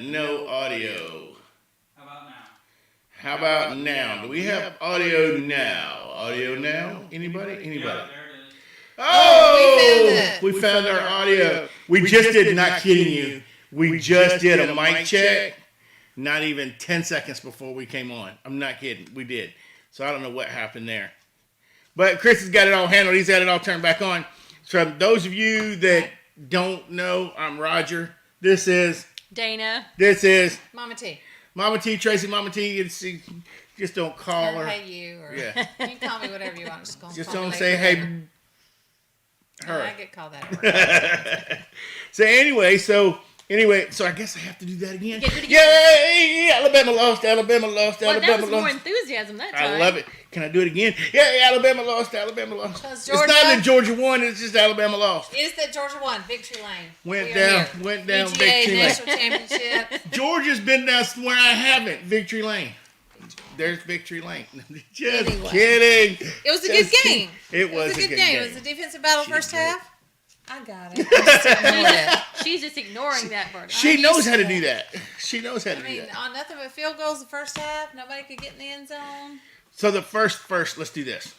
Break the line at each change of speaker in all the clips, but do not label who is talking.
No audio.
How about now?
How about now? Do we have audio now? Audio now? Anybody?
Yeah, there it is.
Oh! We found our audio. We just did, not kidding you, we just did a mic check not even 10 seconds before we came on. I'm not kidding. We did. So I don't know what happened there. But Chris has got it all handled. He's got it all turned back on. So those of you that don't know, I'm Roger. This is
Dana.
This is
Mama T.
Mama T, Tracy, Mama T. Just don't call her.
Hey you, or
Yeah.
you can call me whatever you want.
Just
call me
don't say
later.
hey. Her.
I get called that at work.
So anyway, so I guess I have to do that again.
Yeah, do it again.
Yay! Alabama lost. Alabama lost.
Well,
Alabama
that was
lost.
more enthusiasm that time.
I love it. Can I do it again? Yeah, Alabama lost. Alabama lost.
Because
It's not that Georgia won. It's just Alabama lost.
Is that Georgia won? Victory Lane.
Went
We are
down.
here.
Went down.
VGA
Victory Lane.
National Championship.
Georgia's been down somewhere I haven't. Victory Lane. There's Victory Lane. Just
Anyway.
kidding.
It was a good game.
It was a good game.
It was a defensive battle first
did.
half. I got it. I just ignored it.
She's just ignoring that part.
She
I'm
knows
used
how to
to
do
that.
that. She knows how to
I
do
mean,
that.
on nothing but field goals the first half. Nobody could get in the end zone.
So the first, let's do this.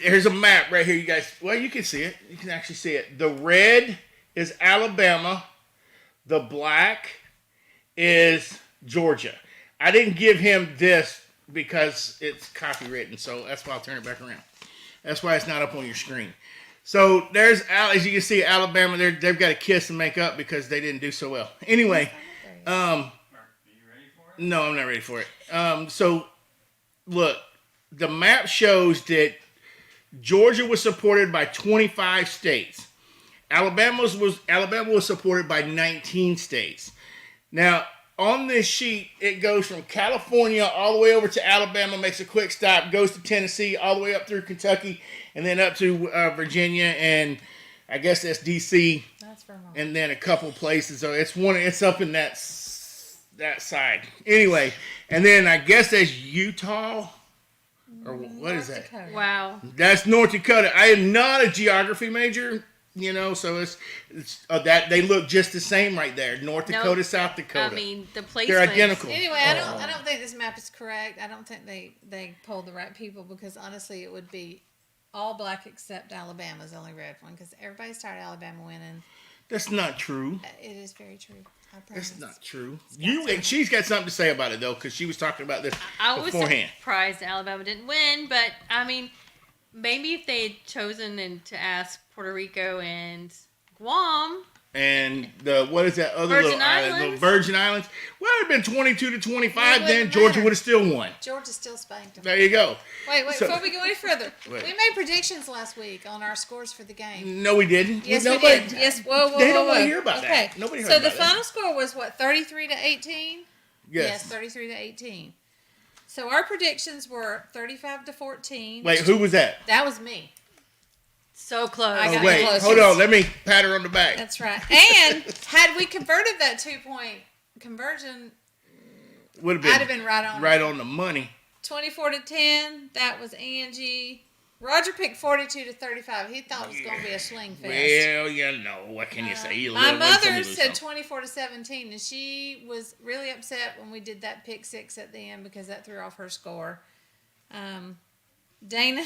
Here's a map right here, you guys. Well, you can see it. You can actually see it. The red is Alabama. The black is Georgia. I didn't give him this because it's copywritten, so that's why I'll turn it back around. That's why it's not up on your screen. So there's, as you can see, Alabama. They've got to kiss and make up because they didn't do so well. Anyway,
Are you ready for it?
no, I'm not ready for it. So look, the map shows that Georgia was supported by 25 states. Alabama was supported by 19 states. Now, on this sheet, it goes from California all the way over to Alabama, makes a quick stop, goes to Tennessee, all the way up through Kentucky, and then up to Virginia, and I guess that's D.C.,
That's Vermont.
and then a couple places. So it's up in that side. Anyway, and then I guess that's Utah, or what is that?
Dakota.
Wow.
That's North Dakota. I am not a geography major, so it's that they look just the same right there. North
Nope.
Dakota, South Dakota.
I mean, the placement.
They're identical.
Anyway, I don't think this map is correct. I don't think they polled the right people because honestly, it would be all black except Alabama's the only red one because everybody's tired of Alabama winning.
That's not true.
It is very true. I promise.
That's not true. She's got something to say about it though, because she was talking about this
I was
beforehand.
surprised Alabama didn't win, but I mean, maybe if they had chosen to ask Puerto Rico and Guam.
And what is that other
Virgin
little island?
Islands?
Little Virgin Islands. Well, it'd been 22-25.
It
Then
wouldn't
Georgia
matter.
would have still won.
Georgia still spanked them.
There you go.
Wait,
So-
before we go any further,
Wait.
we made predictions last week on our scores for the game.
No, we didn't.
Yes,
Nobody-
we did. Yes, whoa.
They don't want to hear about
okay.
that. Nobody heard
So
about
the
that.
final score was what, 33-18?
Yes.
33-18. So our predictions were 35-14.
Wait, who was that?
That was me.
So close.
I got
Oh, wait,
closest.
hold on. Let me pat her on the back.
That's right. And had we converted that 2-point conversion,
Would
I'd have been right on.
right on the money.
24-10. That was Angie. Roger picked 42-35. He thought it was going to be a sling fest.
Well, what can you say? You
My
live with somebody
mother
lose
said
something.
24-17, and she was really upset when we did that pick six at the end because that threw off her score. Dana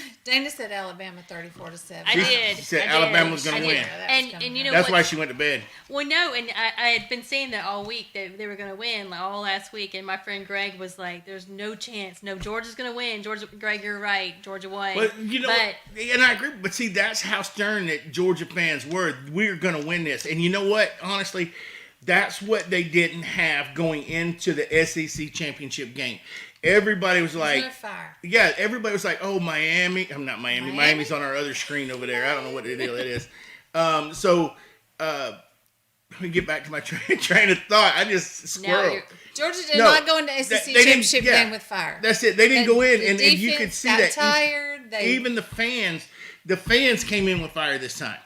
said Alabama 34-7.
I did.
She said
I did.
Alabama was gonna
I did.
win.
Yeah, that was
And
coming
you know
out.
That's
what?
why she went to bed.
Well, no, and I had been saying that all week that they were going to win, like, all last week. And my friend Greg was like, "There's no chance. No, Georgia's going to win. Greg, you're right. Georgia won."
But you know, and I agree. But see, that's how stern that Georgia fans were. We're going to win this, and you know what? Honestly, that's what they didn't have going into the SEC championship game. Everybody was like,
There's no fire.
yeah, everybody was like, oh, Miami. I'm not Miami.
Miami?
Miami's on our other screen over there. I don't know what the deal it is. Let me get back to my train of thought. I just
Now
squirreled.
you're-
Georgia did
No,
not go into SEC
they didn't-
championship
yeah.
game with fire.
That's it. They didn't go in,
The
and you could
defense
see
got
that.
tired.
Even the fans came in with fire this time.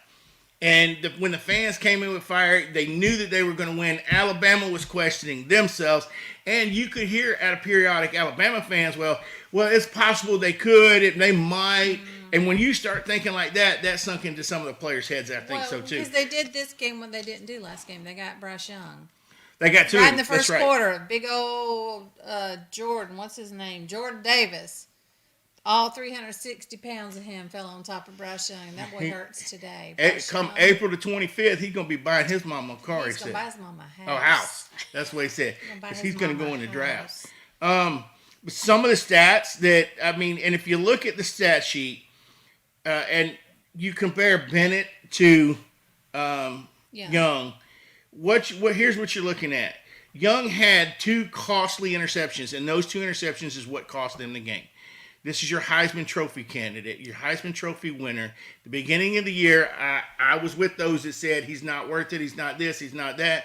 And when the fans came in with fire, they knew that they were going to win. Alabama was questioning themselves. And you could hear at a periodic Alabama fans, well, it's possible they could, if they might. And when you start thinking like that, that sunk into some of the players' heads. I think so, too.
Because they did this game what they didn't do last game. They got Bryce Young.
They got two.
Right
of
in
them.
the first
That's right.
quarter, big old Jordan, what's his name? Jordan Davis. All 360 pounds of him fell on top of Bryce Young. That boy hurts today.
Come
Young,
April the 25th, he's gonna be buying his mama a car.
he's
He
gonna
said.
buy his mama a house.
Oh, house. That's what he said.
Gonna buy
'Cause
his
he's gonna
mama
go in the
a
draft.
house.
But some of the stats that and if you look at the stat sheet, and you compare Bennett to Young, here's what you're looking at. Young had 2 costly interceptions, and those 2 interceptions is what cost them the game. This is your Heisman Trophy candidate, your Heisman Trophy winner. The beginning of the year, I was with those that said he's not worth it, he's not this, he's not that.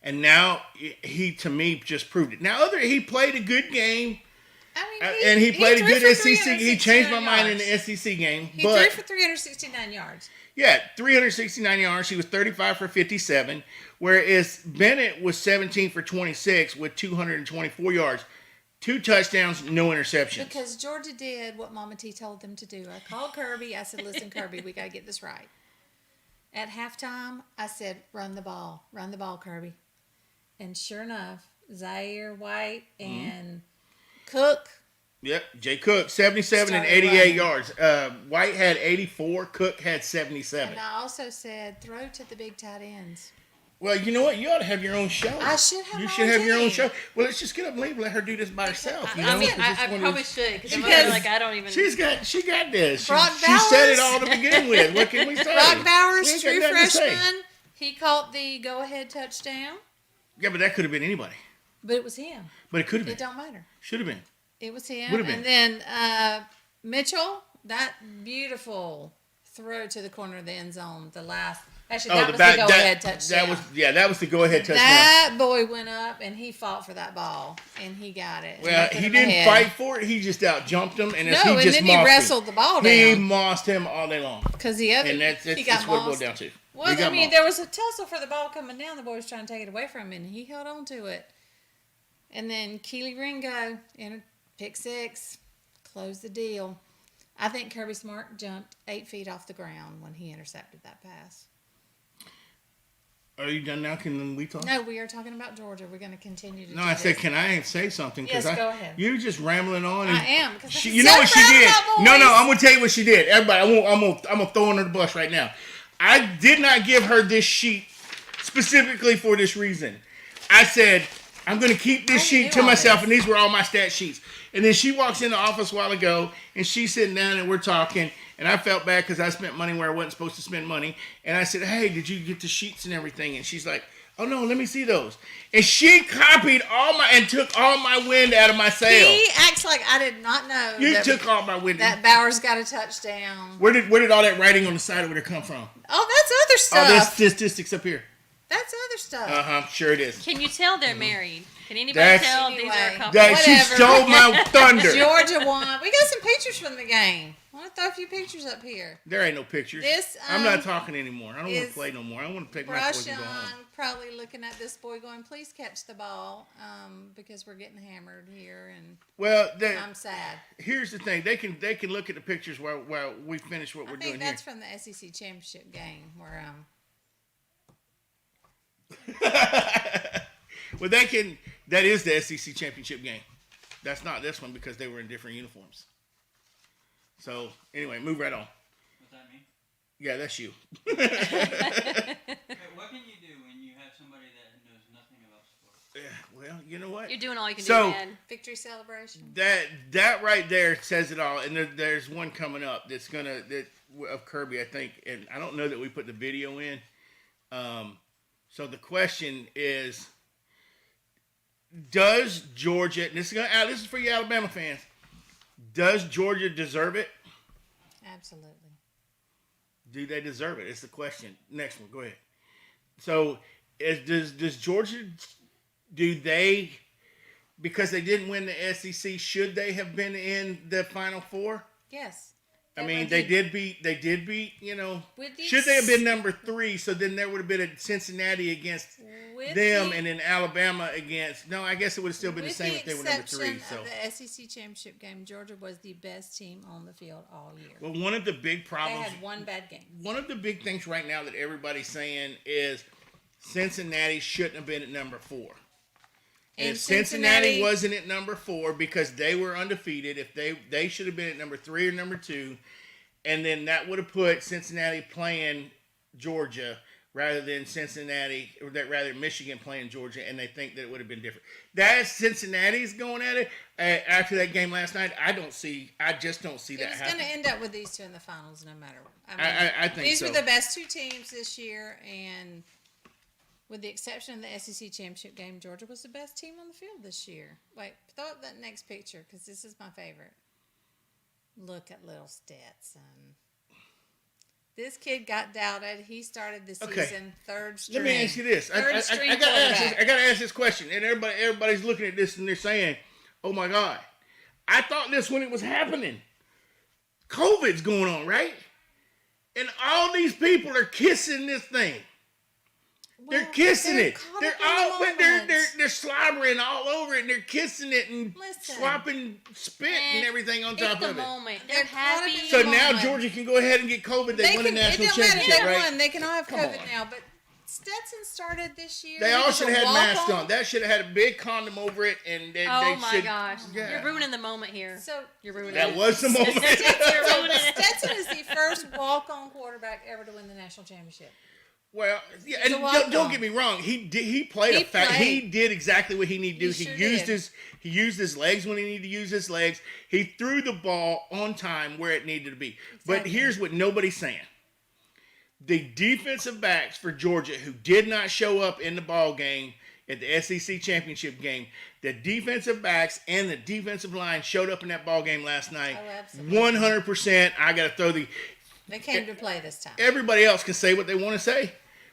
And now he, to me, just proved it. Now, he played a good game,
I mean,
and he played a
threw
good
for
SEC. He changed my
369
mind in the
yards.
SEC game.
He threw for 369 yards.
Yeah, 369 yards. He was 35 for 57, whereas Bennett was 17 for 26 with 224 yards. 2 touchdowns, no interceptions.
Because Georgia did what Mama T told them to do. I called Kirby. I said, listen, Kirby, we got to get this right. At halftime, I said, run the ball, Kirby. And sure enough, Zaire White and Cook.
Yep, Jay Cook, 77 and
Started
88
running.
yards. White had 84, Cook had 77.
And I also said, throw to the big tight ends.
Well, you know what? You ought to have your own show.
I should have
You
my
should
own
have your own
team.
show. Well, let's just get up and leave. Let her do this by herself. You know?
I mean,
'Cause
I
this one
probably
is-
should because
Because
like I don't even.
She got this.
Brock
She said it
Bowers.
all to begin with. What can we say?
Brock
We
Bowers,
ain't got
true
nothing to say.
freshman. He caught the go-ahead touchdown,
Yeah, but that could have been anybody.
but it was him.
But it could have
It
been.
don't matter.
Should have been.
It was him.
Would've been.
And then Mitchell, that beautiful throw to the corner of the end zone, the last. Actually, that was the go-ahead touchdown.
That was the go-ahead touchdown.
That boy went up and he fought for that ball and he got it. And
Well,
looked at
he
him
didn't
ahead.
fight for it. He just out-jumped him, and
No,
he
and
just
then he
mossed
wrestled
him.
the ball
He
down
mossed him all day long.
because the other
And that's
he got
what it boiled
mossed.
down to.
Well,
He got
I mean,
mossed.
there was a tussle for the ball coming down. The boy was trying to take it away from him, and he held on to it. And then Keely Ringo in a pick 6, closed the deal. I think Kirby Smart jumped 8 feet off the ground when he intercepted that pass.
Are you done now? Can we talk?
No, we are talking about Georgia. We're going to continue to
No,
do
I
this.
said, can I say something?
Yes, go ahead.
You just rambling on. And
I am. Because
you know what she did? No, I'm gonna tell you what she did. Everybody, I'm gonna throw her under the bus right now. I did not give her this sheet specifically for this reason. I said I'm gonna keep this
I
sheet
knew
to
all
myself,
this.
and these were all my stat sheets. And then she walks in the office a while ago, and she's sitting down, and we're talking. And I felt bad because I spent money where I wasn't supposed to spend money. And I said, "Hey, did you get the sheets and everything?" And she's like, "Oh no, let me see those." And she copied and took all my wind out of my sail.
He acts like I did not know
You took all my wind.
that Bowers got a touchdown.
Where did all that writing on the side of it come from?
Oh, that's other
Oh, there's
stuff.
statistics up here.
That's other stuff.
Sure it is.
Can you tell they're married? Can anybody
That's-
tell these are a
Anyway.
couple?
That she
Whatever.
stole my thunder.
Georgia won. We got some pictures from the game. I want to throw a few pictures up here.
There ain't no pictures.
This,
I'm not talking anymore. I don't want
is
to play no more. I want to take my
Bryce
boys and go
Young
home.
probably looking at this boy going, please catch the ball because we're getting hammered here and
Well,
I'm sad.
here's the thing. They can look at the pictures while we finish what
I
we're
think
doing here.
that's from the SEC championship game where
Well, that is the SEC championship game. That's not this one because they were in different uniforms. So anyway, move right on.
What's that mean?
Yeah, that's you.
Okay, what can you do when you have somebody that knows nothing about sports?
Yeah, well, you know what?
You're doing all you can
So-
do, man.
victory celebration.
That right there says it all. And there's one coming up that's of Kirby, I think, and I don't know that we put the video in. So the question is, does Georgia? This is for you Alabama fans. Does Georgia deserve it?
Absolutely.
Do they deserve it? It's the question. Next one, go ahead. So, does Georgia? Do they? Because they didn't win the SEC, should they have been in the Final Four?
Yes.
I mean, they did beat. You know,
With the
should they have been number 3? So then there would have been a Cincinnati against
with
them,
the-
and then Alabama against. No, I guess it would have still been the
with
same if they were number 3.
exception
So,
of the SEC championship game, Georgia was the best team on the field all year.
well, one of the big
They
problems.
had one bad game.
One of the big things right now that everybody's saying is Cincinnati shouldn't have been at number 4. And
And
if Cincinnati wasn't at number 4 because they were undefeated, if they should have been at number 3 or number 2, and then that would have put Cincinnati playing Georgia rather than Michigan playing Georgia, and they think that it would have been different. That's Cincinnati's going at it after that game last night. I just don't see that
It's
happening.
going to end up with these two in the finals, no matter what.
I think
these
so.
were the best 2 teams this year, and with the exception of the SEC championship game, Georgia was the best team on the field this year. Wait, throw up that next picture because this is my favorite. Look at little Stetson. This kid got doubted. He started the season third string.
Let me ask you this. I gotta ask this question. And everybody's looking at this and they're saying, oh my God. I thought this when it was happening. COVID's going on, right? And all these people are kissing this thing.
Well,
they're kissing it.
They're
slobbering all over it and they're kissing it and
Listen.
swapping spit and everything on top
It's the
of it.
moment.
They're
They're
caught up
happy.
in
So
the
now
moment.
Georgia can go ahead and get COVID. They won the national
it don't matter.
championship,
They
right?
won. They can all have
Come
COVID
on.
now. But Stetson started this year.
They
He
all
was
should
a
have had masks
walk-on.
on. That should have had a big condom over it, and they
Oh my
should.
gosh.
Yeah.
You're ruining the moment here.
So
You're ruining
That
it.
was the moment.
You're ruining it.
Stetson is the first walk-on quarterback ever to win the national championship.
Well, yeah,
He's
and
a walk-on.
don't get me wrong. He played. He did exactly what he needed to do.
He sure
He used his legs when he needed to use his legs. He threw the ball on time where it needed to be. But
Exactly.
here's what nobody's saying: the defensive backs for Georgia who did not show up in the ball game at the SEC championship game, the defensive backs and the defensive line showed up in that ball game last night.
Oh, absolutely.
100%. I got to throw the.
They came to play this time.
Everybody else can say what they want to say,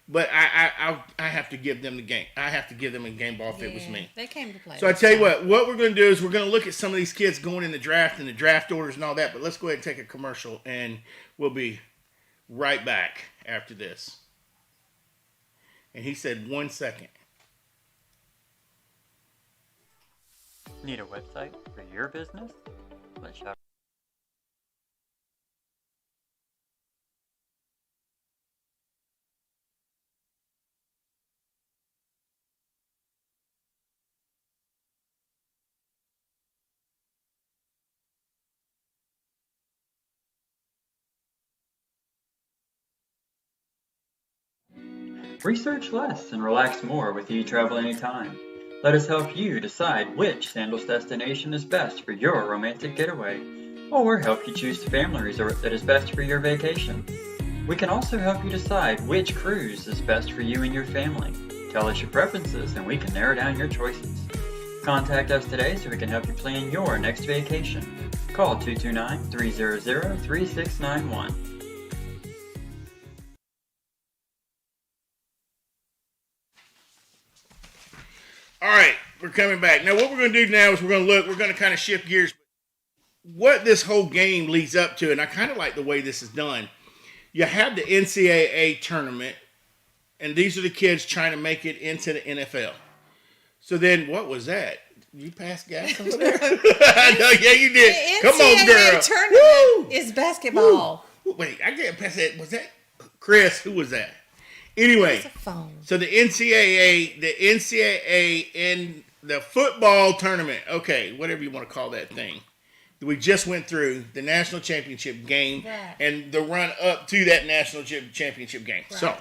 but I have to give them the game. I have to give them a game ball if it was me.
They came to play.
So I
this
tell you
time.
what we're going to do is we're going to look at some of these kids going in the draft and the draft orders and all that. But let's go ahead and take a commercial, and we'll be right back after this. And he said 1 second.
Need a website for your business? Let's shop. Research less and relax more with eTravel Anytime. Let us help you decide which sandals destination is best for your romantic getaway, or help you choose the family resort that is best for your vacation. We can also help you decide which cruise is best for you and your family. Tell us your preferences and we can narrow down your choices. Contact us today so we can help you plan your next vacation. Call 229-300-3691.
All right, we're coming back. Now, what we're going to do now is we're going to kind of shift gears. What this whole game leads up to, and I kind of like the way this is done, you have the NCAA tournament, and these are the kids trying to make it into the NFL. So then, what was that? You passed gas over there? No, yeah, you did.
The
Come on,
NCAA
girl.
tournament
Woo!
is basketball.
Woo! Wait, I can't pass that. Was that Chris? Who was that? Anyway,
It's a phone.
so the NCAA in the football tournament, okay, whatever you want to call that thing, we just went through the national championship game
Right.
and the run up to that national championship game.
Right.
So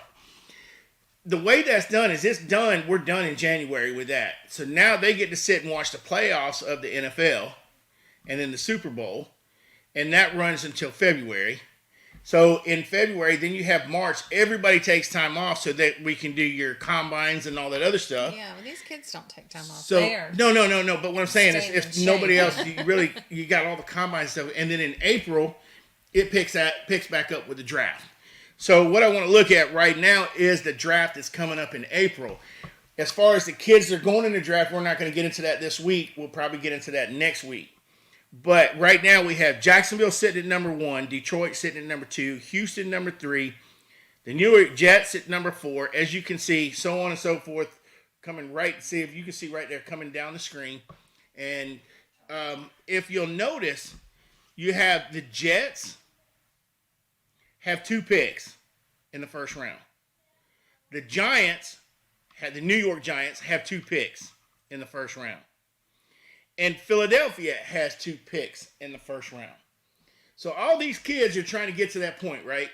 the way that's done is we're done in January with that. So now they get to sit and watch the playoffs of the NFL and then the Super Bowl, and that runs until February. So in February, then you have March. Everybody takes time off so that we can do your combines and all that other stuff.
Yeah, well, these kids don't take time off.
So
There.
no. But what I'm saying is,
Staying
if
in
nobody
shape.
else, you got all the combine stuff, and then in April, it picks back up with the draft. So what I want to look at right now is the draft that's coming up in April. As far as the kids that are going in the draft, we're not going to get into that this week. We'll probably get into that next week. But right now we have Jacksonville sitting at number 1, Detroit sitting at number 2, Houston number 3, the New York Jets at number 4. As you can see, so on and so forth, coming right. See if you can see right there coming down the screen. And if you'll notice, you have the Jets have 2 picks in the first round. The Giants the New York Giants have 2 picks in the first round. And Philadelphia has 2 picks in the first round. So all these kids are trying to get to that point, right?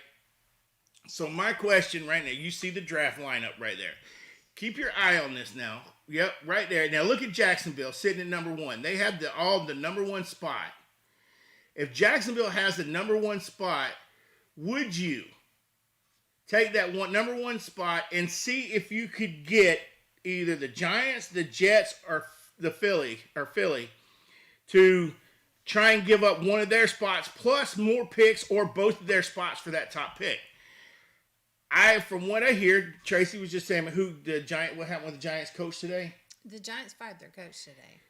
So my question right now, you see the draft lineup right there. Keep your eye on this now. Yep, right there. Now look at Jacksonville sitting at number 1. They have the number 1 spot. If Jacksonville has the number 1 spot, would you take that number 1 spot and see if you could get either the Giants, the Jets, or the Philly to try and give up one of their spots plus more picks or both of their spots for that top pick? From what I hear, Tracy was just saying what happened with the Giants coach today?
The Giants fired their coach today.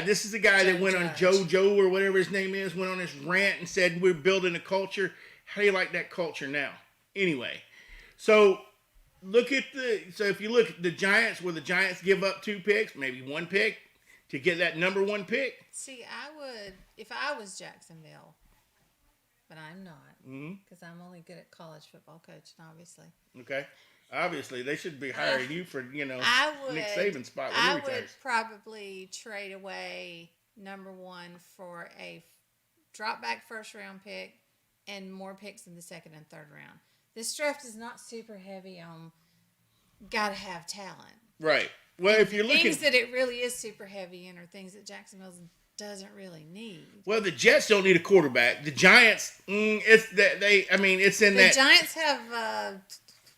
This is the guy that went on JoJo or whatever his name is, went on his rant and said, we're building a culture. How do you like that culture now? Anyway, so if you look at the Giants, will the Giants give up 2 picks, maybe 1 pick to get that number 1 pick?
See, I would, if I was Jacksonville, but I'm not, because I'm only good at college football coaching, obviously.
Okay. Obviously, they should be hiring you for, Nick Saban's spot when he
I
retires.
would probably trade away number 1 for a drop back first round pick and more picks in the second and third round. This draft is not super heavy on gotta have talent.
Right. Well, if you're looking,
Things that it really is super heavy in are things that Jacksonville doesn't really need.
well, the Jets don't need a quarterback. The Giants, it's in
The
that.
Giants have,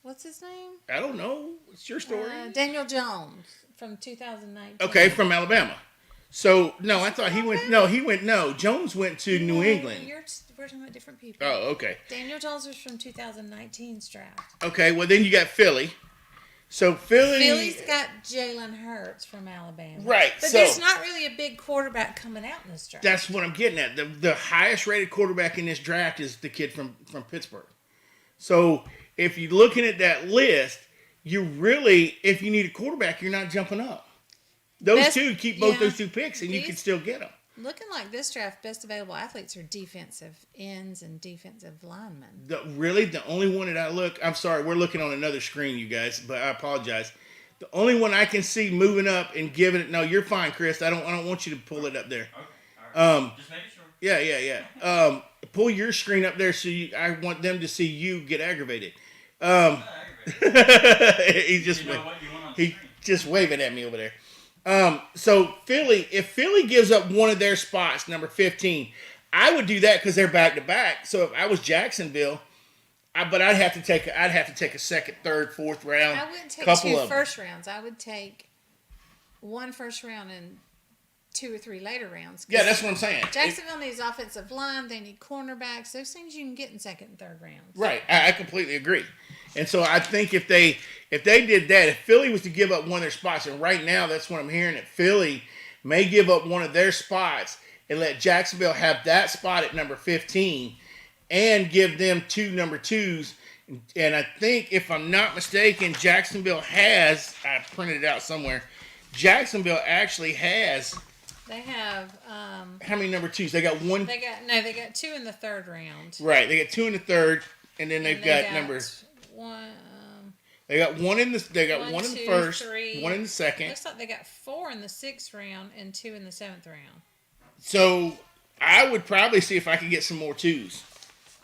what's his name?
I don't know. It's your story.
Daniel Jones from 2019.
Okay, from Alabama. So no, I thought he went. No, Jones went to New England.
We're talking about different people.
Oh, okay.
Daniel Jones was from 2019's draft.
Okay, well then you got Philly. So
Philly's got Jalen Hurts from Alabama.
Right.
But
so
there's not really a big quarterback coming out in this draft.
that's what I'm getting at. The highest rated quarterback in this draft is the kid from Pittsburgh. So if you're looking at that list, if you need a quarterback, you're not jumping up. Those two, keep both those 2 picks, and you can still get them.
Looking like this draft, best available athletes are defensive ends and defensive linemen.
The only one that I'm sorry, we're looking on another screen, you guys, but I apologize. The only one I can see moving up and giving it. No, you're fine, Chris. I don't want you to pull it up there.
Okay. All right. Just making sure.
Yeah. Pull your screen up there I want them to see you get aggravated. He's just just waving at me over there. So if Philly gives up one of their spots, number 15, I would do that because they're back to back. So if I was Jacksonville, I'd have to take a second, third, fourth round.
I wouldn't take
couple
2
of
first rounds. I would take 1 first round and 2 or 3 later rounds.
Yeah, that's what I'm saying.
Jacksonville needs offensive line. They need cornerbacks. Those things you can get in second and third rounds.
Right. I completely agree. And so I think if they did that, if Philly was to give up one of their spots, and right now that's what I'm hearing, that Philly may give up one of their spots and let Jacksonville have that spot at number 15 and give them 2 number 2s. And I think, if I'm not mistaken, Jacksonville has, I printed it out somewhere, Jacksonville actually has.
They have.
How many number 2s? They got 1.
They got 2 in the third round.
Right. They got 2 in the third, and then they've got numbers.
1.
They got 1 in the. They got 1 in the first,
3.
1 in the second.
Looks like they got 4 in the 6th round and 2 in the 7th round.
So I would probably see if I could get some more 2s,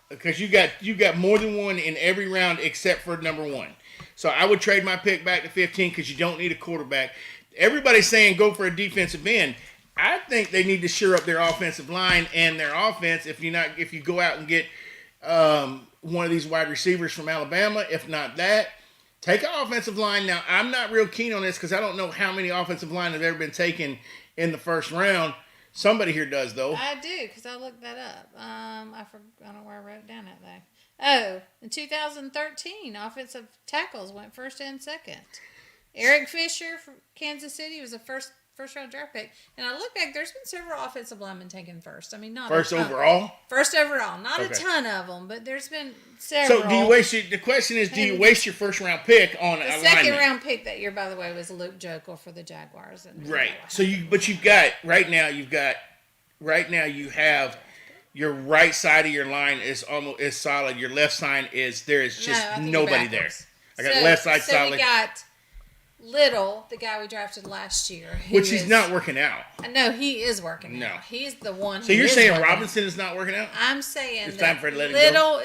because you got more than 1 in every round except for number 1. So I would trade my pick back to 15 because you don't need a quarterback. Everybody's saying go for a defensive end. I think they need to shore up their offensive line and their offense. If you go out and get one of these wide receivers from Alabama, if not that, take an offensive line. Now, I'm not real keen on this because I don't know how many offensive line have ever been taken in the first round. Somebody here does, though.
I do, because I looked that up. I don't know where I wrote it down at, though. Oh, in 2013, offensive tackles went first and second. Eric Fisher from Kansas City was a first round draft pick. And I look back, there's been several offensive linemen taken first. I mean, not
first
a ton.
overall?
First overall. Not a ton of them, but there's been several.
So the question is, do you waste your first round pick on a
The
lineman?
second round pick that year, by the way, was Luke Jokel for the Jaguars.
Right. So you have your right side of your line is solid. Your left side is just nobody there. I got left side solid.
We got Little, the guy we drafted last year,
Which he's not working out.
No, he is working.
No.
out. He's the one.
So you're saying
working
Robinson is not working out?
I'm saying
It's
that
time for him to let him go?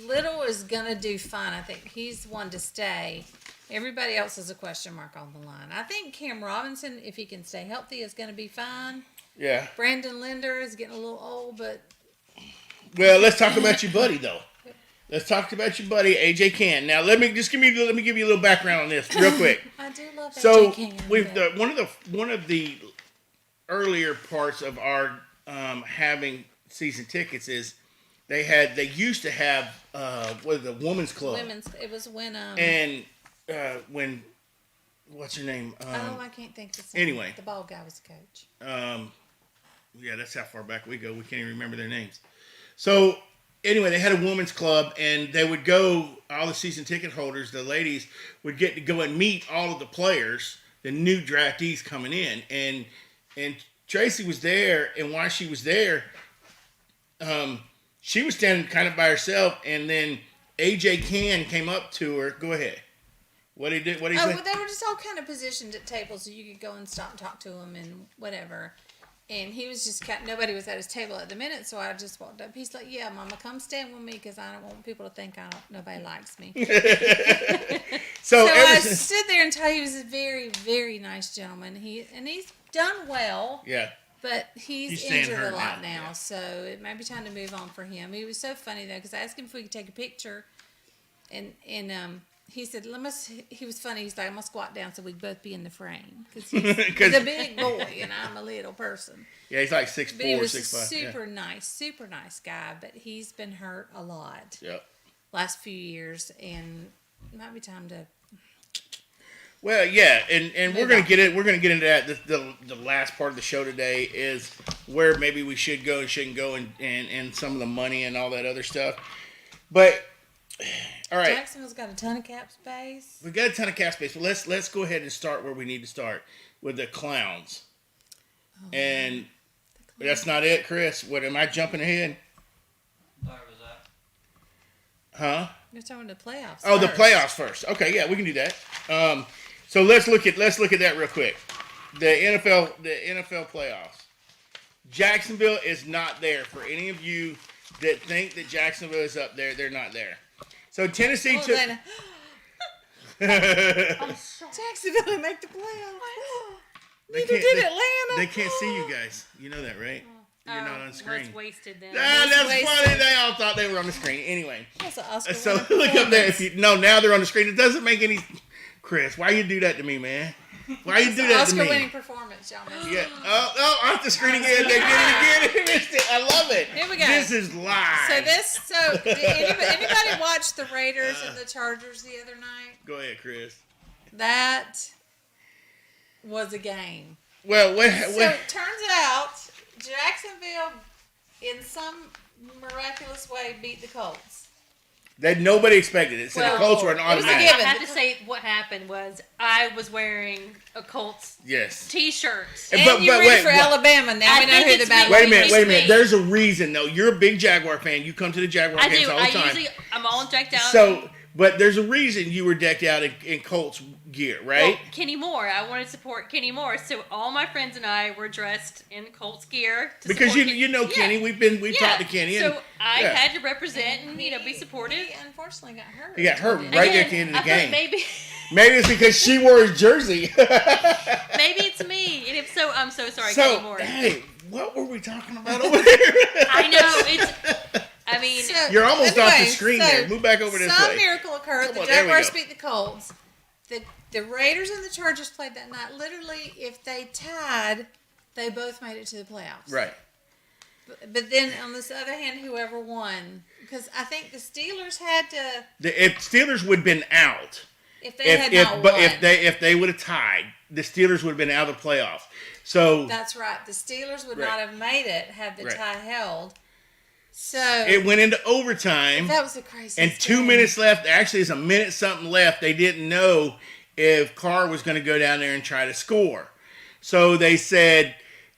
Little is gonna do fine. I think he's one to stay. Everybody else is a question mark on the line. I think Cam Robinson, if he can stay healthy, is gonna be fine.
Yeah.
Brandon Linder is getting a little old, but
Well, let's talk about your buddy though. Let's talk about your buddy AJ Cann. Now let me give you a little background on this real quick.
I do love
So
AJ Cann,
we've
but-
one of the earlier parts of our having season tickets is they used to have the women's club
It was when
and when what's her name
I can't think of his name.
anyway.
The bald guy was the coach.
Yeah, that's how far back we go. We can't even remember their names. So anyway, they had a women's club, and they would go. All the season ticket holders, the ladies, would get to go and meet all of the players, the new draftees coming in, and Tracy was there. And while she was there, she was standing kind of by herself, and then AJ Cann came up to her. Go ahead. What he did? What he
Oh,
say?
well, they were just all kind of positioned at tables, so you could go and stop and talk to him and whatever. And he was just nobody was at his table at the minute, so I just walked up. He's like, "Yeah, Mama, come stand with me because I don't want people to think nobody likes me."
So
I
ever since,
stood there until he was a very, very nice gentleman. He's done well,
yeah.
but he's
staying
injured
hurt
a lot
now,
now,
yeah.
so it might be time to move on for him. He was so funny though because I asked him if we could take a picture, and he said, he was funny. He's like, I'm going to squat down so we can both be in the frame. Because he's a big boy and I'm a little person.
Yeah, he's like 6'4",
But he was
6'5".
super nice guy. But he's been hurt a lot
Yep.
last few years. And it might be time to...
Well, yeah, and we're gonna get it. We're gonna get into that. The last part of the show today is where maybe we should go and shouldn't go, and some of the money and all that other stuff. But all right,
Jacksonville's got a ton of cap space.
we got a ton of cap space, but let's go ahead and start where we need to start with the clowns. And that's not it, Chris. What am I jumping ahead?
Where was that?
Huh?
You're talking the playoffs.
Oh, the
first.
playoffs first. Okay, yeah, we can do that. So let's look at that real quick. The NFL playoffs. Jacksonville is not there. For any of you that think that Jacksonville is up there, they're not there. So Tennessee
Oh,
took.
Jacksonville didn't make the playoffs.
They
Neither
can't-
did
they-
Atlanta.
They can't see you guys. You know that, right? You're not on
What's
screen.
wasted then?
That's
wasted.
funny. They all thought they were on the screen. Anyway,
That's an Oscar
so
winning
look up there.
performance.
If you no, now they're on the screen. It doesn't make any. Chris, why you do that to me, man? Why you do that to
Oscar
me?
winning performance, y'all. Missed it.
Yeah. Oh, off the screen again. They did it again. They missed it. I love it.
Here we go.
This is live.
Did anybody watch the Raiders and the Chargers the other night?
Go ahead, Chris.
That was a game.
Well,
So it turns out Jacksonville, in some miraculous way, beat the Colts.
that nobody expected it. So the Colts were an
it was a
automatic.
given.
I have to say what happened was I was wearing a Colts
Yes.
t-shirt.
And
And you rooted for
what-
Alabama. Now
I
we know
think
who
it's
the bad
me.
Wait a minute.
It's
Wait a minute.
me.
There's a reason, though. You're a big Jaguar fan. You come to the Jaguar
I
games
do.
all the time.
I'm all decked out.
So, but there's a reason you were decked out in Colts gear, right?
Well, Kenny Moore. I wanted to support Kenny Moore, so all my friends and I were dressed in Colts gear.
Because
support
you know
Yeah.
Kenny. We've talked to Kenny.
So
And,
I
yeah.
had to represent and be supportive.
He unfortunately got hurt.
He got hurt
Didn't
right
he?
at the end of the
I thought
game.
maybe
Maybe it's because she wore his jersey.
maybe it's me, and if so, I'm so sorry, Kenny
So,
Moore.
hey, what were we talking about over there?
I know it's. I mean,
So,
You're almost off the
anyway,
screen
so
there. Move back over this
some
way.
miracle occurred.
Come
The
on, there we
Jaguars
go.
beat the Colts. The Raiders and the Chargers played that night. Literally, if they tied, they both made it to the playoffs.
Right.
But then on this other hand, whoever won, because I think the Steelers had to,
If Steelers would have been out,
if they had not won.
if they would have tied, the Steelers would have been out of the playoffs. So
That's right. The Steelers would
Right.
not have made it had the
Right.
tie held. So
it went into overtime.
that was the craziest.
And 2
game.
minutes left. Actually, it's a minute something left. They didn't know if Carr was going to go down there and try to score. So they said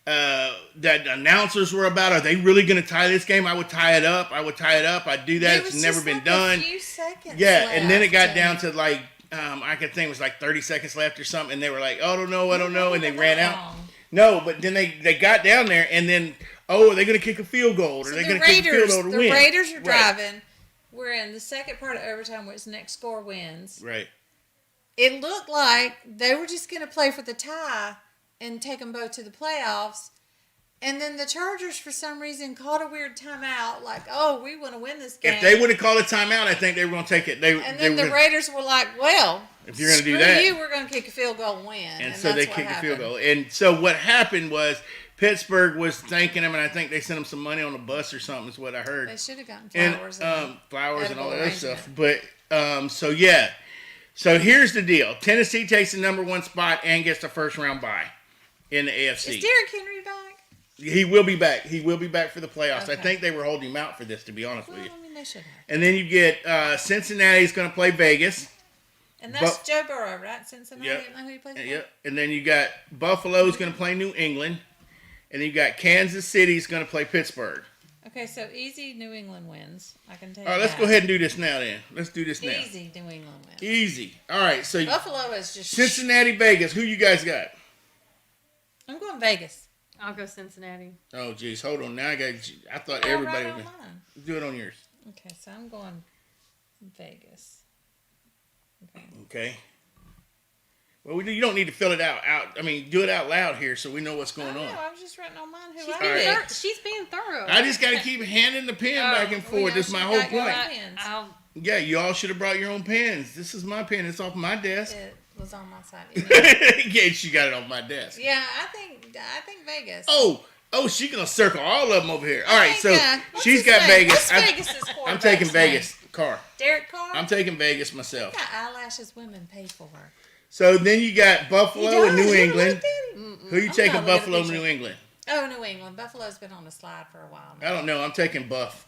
that the announcers were about, are they really going to tie this game? I would tie it up. I'd do that.
There
It's
was
never
just
been
like
done.
A few seconds
Yeah, and then it got
left,
down to like I could think it was like 30 seconds left or something, and they were like, "Oh, I don't know," and they ran out. No, but then they got down there, and then, are they going to kick a field goal? Or
So
are they
the
going to kick a field
Raiders,
goal to
the
win?
Raiders are
Right.
driving. We're in the second part of overtime where it's next score wins.
Right.
It looked like they were just going to play for the tie and take them both to the playoffs. And then the Chargers, for some reason, called a weird timeout, like, "Oh, we want to win this game."
If they would have called a timeout, I think they were going to take it.
And then the Raiders were like, "Well,
if you're going to do
screw
that,
you, we're going to kick a field goal and win."
and so they
that's what
kicked a field
happened.
goal. And so what happened was Pittsburgh was thanking them, and I think they sent them some money on a bus or something. Is what I heard.
They should have gotten
And
flowers.
and all that other
edible
stuff. But so yeah. So here's the deal: Tennessee takes the number 1 spot and gets the first round bye in the AFC.
Is Derrick Henry back?
He will be back. He will be back for the playoffs. I
Okay.
think they were holding him out for this, to be honest
Well,
with you.
I mean, they should have.
And then you get Cincinnati's going to play Vegas.
And that's
But-
Joe Burrow, right? Cincinnati.
Yep.
Isn't that who he plays for?
Yep. And then you got Buffalo's going to play New England. And then you got Kansas City's going to play Pittsburgh.
Okay, so easy New England wins. I can tell you.
All right, let's
that.
go ahead and do this now then. Let's do this now.
Easy New England wins.
Easy. All right, so
Buffalo is just.
Cincinnati, Vegas. Who you guys got?
I'm going Vegas.
I'll go Cincinnati.
Oh, geez. Hold on. Now I thought
All
everybody
right
was
on mine.
do it on yours.
Okay, so I'm going Vegas. Okay.
Okay. Well, you don't need to fill it out. I mean, do it out loud here so we know what's
I
going
don't
on.
know. I was just writing on mine who
She's
I
being,
picked.
she's being thorough.
I just got to keep handing the pen back and forth.
yeah,
That's my
she
whole
got your
point.
pens.
Yeah, you all should have brought your own pens. This is my pen. It's off my desk.
It was on my side. You know.
Yeah, she got it off my desk.
Yeah, I think Vegas.
Oh, she's going to circle all of them over here. All right, so
what's
she's
his
got
name?
Vegas.
What's Vegas's
I'm
quarterback's
taking
name?
Vegas. Carr.
Derek Carr.
I'm taking Vegas myself.
Got eyelashes women pay for her.
So then you got Buffalo and New England. Who you
I'm
taking,
gonna look at a
Buffalo and
picture.
New England?
Oh, New England. Buffalo's been on the slide for a while now.
I don't know. I'm taking Buff.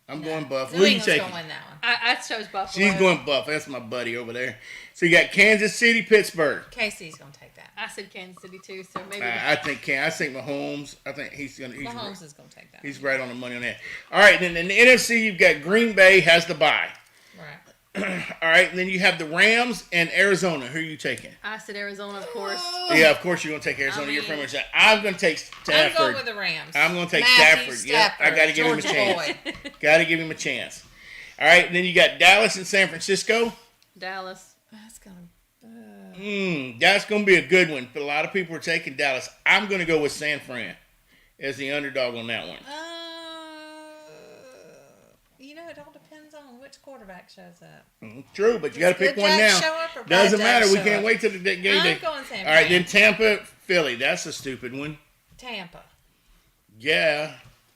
I'm going Buff.
New
Who you
England's
taking?
gonna win that one.
I chose Buffalo.
She's going Buff. That's my buddy over there. So you got Kansas City, Pittsburgh.
Casey's gonna take that.
I said Kansas City too, so maybe.
I think Mahomes. I think he's gonna.
Mahomes is gonna take that.
He's right on the money on that. All right, then in the NFC you've got Green Bay has the bye.
Right.
All right, and then you have the Rams and Arizona. Who are you taking?
I said Arizona, of course.
Yeah, of course you're going to take Arizona. You're from Arizona. I'm going to take Stafford.
I'm going with the Rams.
I'm going to take
Matthew
Stafford. Yep, I got to give him a
Georgia
chance.
boy.
Got to give him a chance. All right, and then you got Dallas and San Francisco.
Dallas.
That's gonna.
That's going to be a good one. But a lot of people are taking Dallas. I'm going to go with San Fran as the underdog on that one.
You know, it all depends on which quarterback shows up.
True, but you got to pick
good
one
Jack
now.
show up or bad
Doesn't
Jack
matter. We
show
can't
up?
wait till the game
I'm
day.
going San
All right,
Fran.
then Tampa, Philly. That's a stupid one.
Tampa.
Yeah.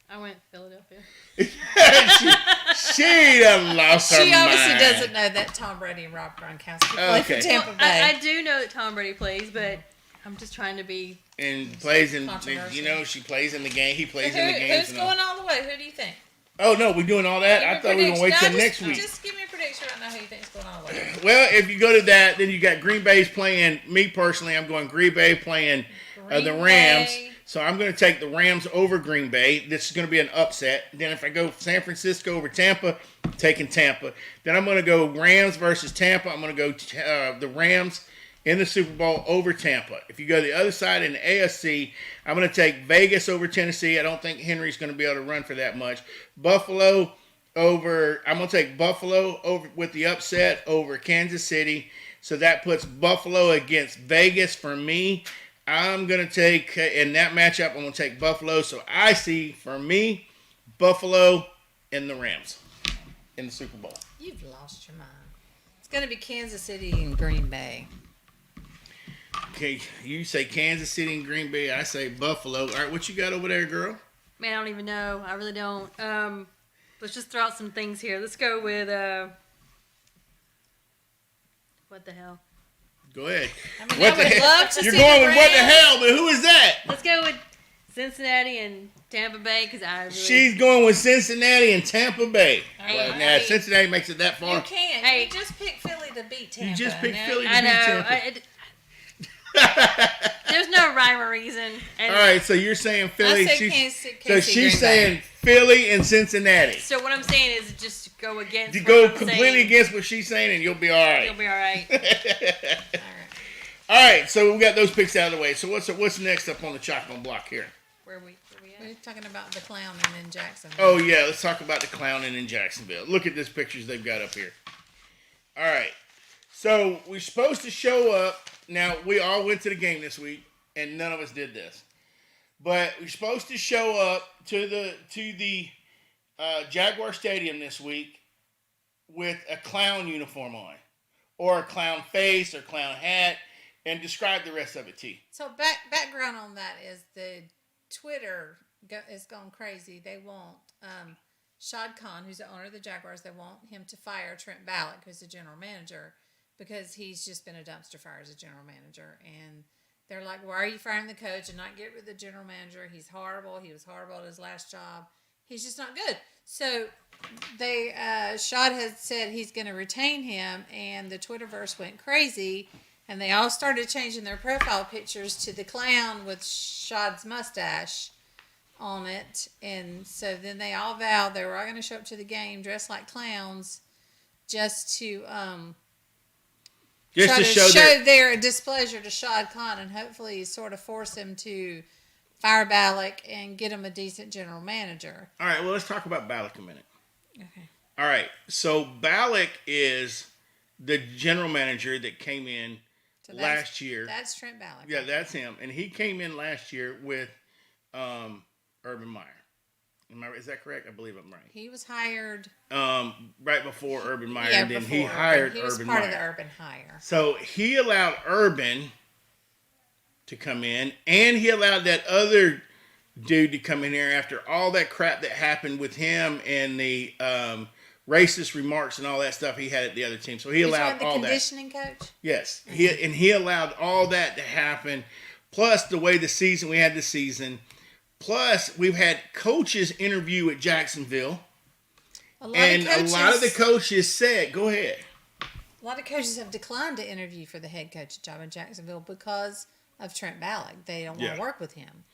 I went Philadelphia.
she done lost her
She obviously
mind.
doesn't know that Tom Brady and Rob Gronkowski play
Okay.
for Tampa
Well,
Bay.
I do know that Tom Brady plays, but I'm just trying to be.
And plays in,
Controversial.
you know, she plays in the game. He plays in the games.
Who's
and all.
going all the way? Who do you think?
Oh no, we doing all that?
Give me
I
a
thought we were gonna wait till
prediction.
next week.
Just give me a prediction right now who you think's going all the way.
Well, if you go to that, then you got Green Bay's playing. Me personally, I'm going Green Bay playing the
Green
Rams.
Bay.
So I'm going to take the Rams over Green Bay. This is going to be an upset. Then if I go San Francisco over Tampa, I'm taking Tampa. Then I'm going to go Rams versus Tampa. I'm going to go the Rams in the Super Bowl over Tampa. If you go to the other side in the AFC, I'm going to take Vegas over Tennessee. I don't think Henry's going to be able to run for that much. Buffalo over. I'm going to take Buffalo over with the upset over Kansas City. So that puts Buffalo against Vegas for me. I'm going to take, in that matchup, I'm going to take Buffalo. So I see, for me, Buffalo and the Rams in the Super Bowl.
You've lost your mind. It's going to be Kansas City and Green Bay.
Okay, you say Kansas City and Green Bay. I say Buffalo. All right, what you got over there, girl?
Man, I don't even know. I really don't. Let's just throw out some things here. Let's go with what the hell?
Go ahead.
I mean,
What
I
the
would
hell?
love to
You're
see
going
the
with what the
Rams.
hell, but who is that?
Let's go with Cincinnati and Tampa Bay because I really.
She's going with Cincinnati and Tampa Bay.
Hey,
Well, now,
hey.
if Cincinnati makes it that
You
far.
can't.
Hey.
You just pick Philly to beat Tampa.
You just picked
Now,
Philly to
I
beat
know.
Tampa.
There's no rhyme or reason. And
All right, so you're saying Philly.
I said
she's-
Kansas City,
so
Green
she's
Bay.
saying Philly and Cincinnati.
So what I'm I'm saying is just go against.
You
what
go
I'm
completely
saying.
against what she's saying, and you'll be all right.
You'll be all right.
All right.
All right, so we got those picks out of the way. So what's next up on the chopping block here?
Where we
We're
at?
talking about the clowning in Jacksonville.
Oh yeah, let's talk about the clowning in Jacksonville. Look at these pictures they've got up here. All right, so we're supposed to show up. Now we all went to the game this week, and none of us did this. But we're supposed to show up to the Jaguar Stadium this week with a clown uniform on, or a clown face, or clown hat, and describe the rest of it, T.
So background on that is the Twitter is gone crazy. They want Shad Khan, who's the owner of the Jaguars, they want him to fire Trent Ballock, who's the general manager, because he's just been a dumpster fire as a general manager. And they're like, why are you firing the coach and not get rid of the general manager? He's horrible. He was horrible at his last job. He's just not good. So they Shad has said he's going to retain him, and the Twitterverse went crazy, and they all started changing their profile pictures to the clown with Shad's mustache on it. And so then they all vowed they were all going to show up to the game dressed like clowns just to try to show their displeasure to Shad Khan and hopefully sort of force him to fire Ballock and get him a decent general manager.
All right, well, let's talk about Ballock a minute.
Okay.
All right, so Ballock is the general manager that came in
So
last year.
That's Trent Ballock.
Yeah, that's him. And he came in last year with Urban Meyer. Is that correct? I believe I'm right.
He was hired.
Right before Urban Meyer,
Yeah,
and then he
before
hired
He was
Urban
part
Meyer.
of the Urban hire.
So he allowed Urban to come in, and he allowed that other dude to come in here after all that crap that happened with him and the racist remarks and all that stuff he had at the other team. So he allowed all
the
that.
conditioning coach?
Yes, he allowed all that to happen. Plus the way we had the season. Plus we've had coaches interview at Jacksonville,
A lot
of the coaches said, "Go ahead."
A lot of coaches have declined to interview for the head coach job in Jacksonville because of Trent Ballock. They don't want to work with him.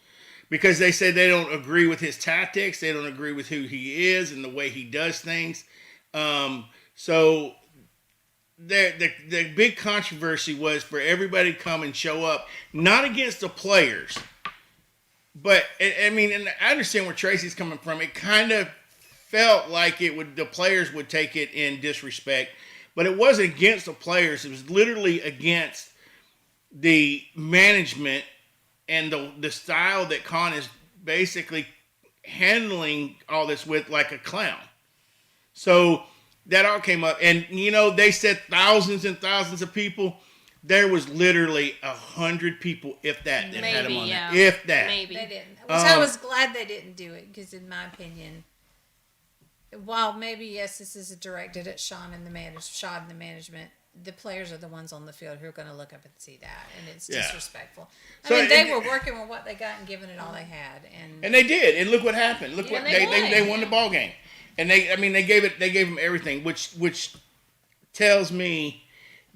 Because they say they don't agree with his tactics, they don't agree with who he is and the way he does things. So the big controversy was for everybody to come and show up, not against the players, but I mean, and I understand where Tracy's coming from. It kind of felt like the players would take it in disrespect, but it wasn't against the players. It was literally against the management and the style that Khan is basically handling all this with, like a clown. So that all came up. And, they said thousands and thousands of people. There was literally 100 people, if that, that had him on there. If that.
Maybe.
They didn't. Which I was glad they didn't do it because, in my opinion, while maybe, yes, this is directed at Shad and the management, the players are the ones on the field who are going to look up and see that, and it's disrespectful. They were working with what they got and giving it all they had, and
they did. And look what happened. Look what they won the ball game, and they gave them everything, which tells me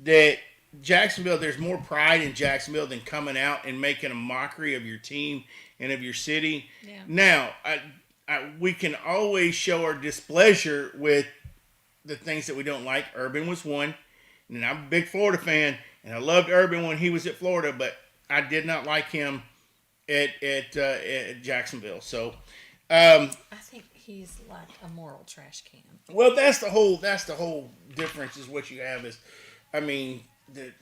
that Jacksonville, there's more pride in Jacksonville than coming out and making a mockery of your team and of your city.
Yeah.
Now, we can always show our displeasure with the things that we don't like. Urban was one. And I'm a big Florida fan, and I loved Urban when he was at Florida, but I did not like him at Jacksonville. So,
I think he's like a moral trash can.
Well, that's the whole difference is what you have is, the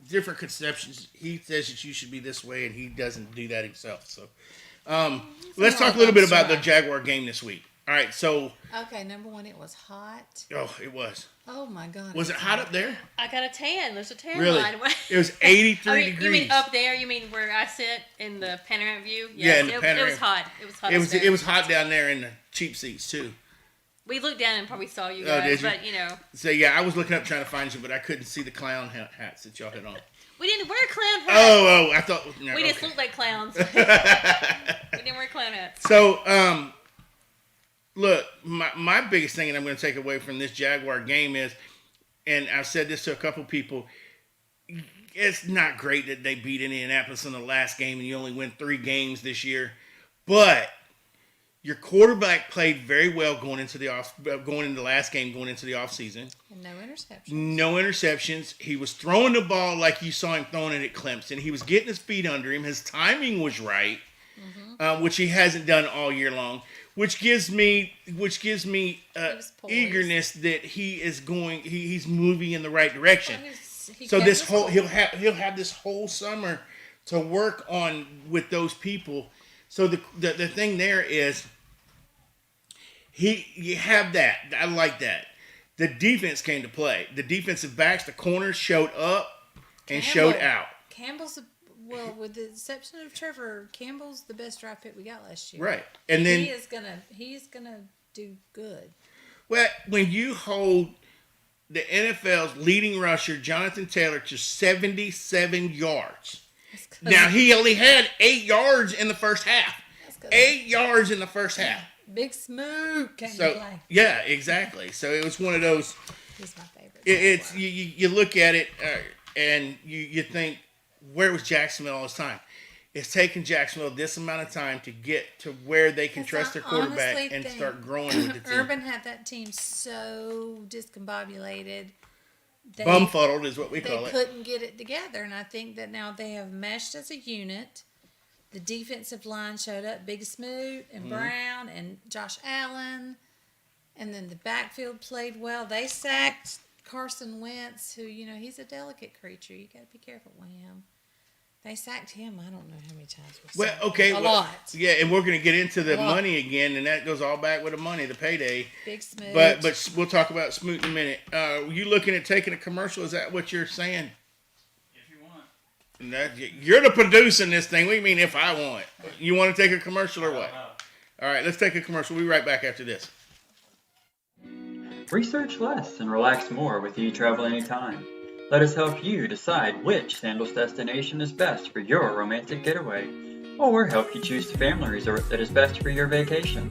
different conceptions. He says that you should be this way, and he doesn't do that himself. So, let's talk a little bit about the Jaguar game this week. All right, so.
Okay, number one, it was hot.
Oh, it was.
Oh, my God.
Was it hot up there?
I got a tan. There's a tan
Really?
line.
It was 83 degrees.
You mean up there? You mean where I sit in the panoramic view?
Yeah, in the
It
panoramic.
was hot. It was hot.
It was hot down there in the cheap seats, too.
We looked down and probably saw you
Oh,
guys,
did you?
but
So, yeah, I was looking up trying to find you, but I couldn't see the clown hats that y'all had on.
we didn't wear clown hats.
Oh, I thought. No,
we just
okay.
looked like clowns. We didn't wear clown hats.
So, look, my biggest thing, and I'm going to take away from this Jaguar game is, and I've said this to a couple people, it's not great that they beat Indianapolis in the last game and you only win 3 games this year, but Your quarterback played very well going into the last game, going into the off season.
And no interceptions.
No interceptions. He was throwing the ball like you saw him throwing it at Clemson. He was getting his feet under him. His timing was right, which he hasn't done all year long. Which gives me eagerness that he's moving in the right direction. So he'll have this whole summer to work on with those people. So the thing there is you have that. I like that. The defense came to play. The defensive backs, the corners showed up and showed out.
Campbell's with the exception of Trevor, Campbell's the best draft pick we got last year.
Right. And then
he is gonna do good.
Well, when you hold the NFL's leading rusher, Jonathan Taylor, to 77 yards. Now, he only had 8 yards in the first half. 8 yards in the first half.
Big Smoot came to play.
Yeah, exactly. So it was one of those.
He's my favorite.
It's you look at it and you think, where was Jacksonville all this time? It's taken Jacksonville this amount of time to get to where they can trust their quarterback and start growing with the team.
Urban had that team so discombobulated.
Bumfuddled is what we call it.
They couldn't get it together, and I think that now they have meshed as a unit. The defensive line showed up, Big Smoot and Brown and Josh Allen, and then the backfield played well. They sacked Carson Wentz, who, he's a delicate creature. You got to be careful with him. They sacked him. I don't know how many times. A lot.
Yeah, and we're going to get into the money again, and that goes all back with the money, the payday.
Big Smoot.
But we'll talk about Smoot in a minute. You looking at taking a commercial? Is that what you're saying?
If you want.
You're the producer in this thing. What do you mean if I want? You want to take a commercial or what? All right, let's take a commercial. We'll be right back after this.
Research less and relax more with eTravel Anytime. Let us help you decide which Sandals destination is best for your romantic getaway, or help you choose the family resort that is best for your vacation.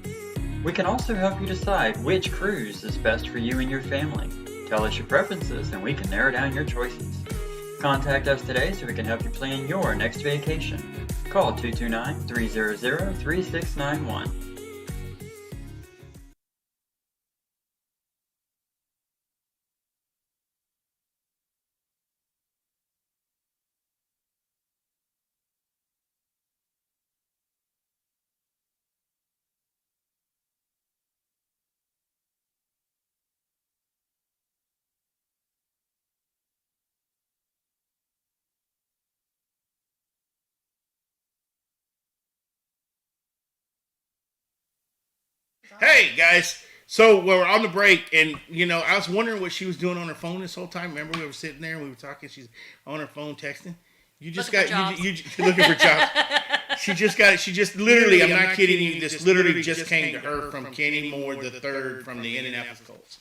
We can also help you decide which cruise is best for you and your family. Tell us your preferences and we can narrow down your choices. Contact us today so we can help you plan your next vacation. Call 229-300-3691.
Hey, guys. So we're on the break, and, I was wondering what she was doing on her phone this whole time. Remember, we were sitting there and we were talking. She's on her phone texting. You just
looking
got
for
you looking for jobs. She just literally. I'm not kidding you. This literally just came to her from Kenny Moore the third from the Indianapolis Colts.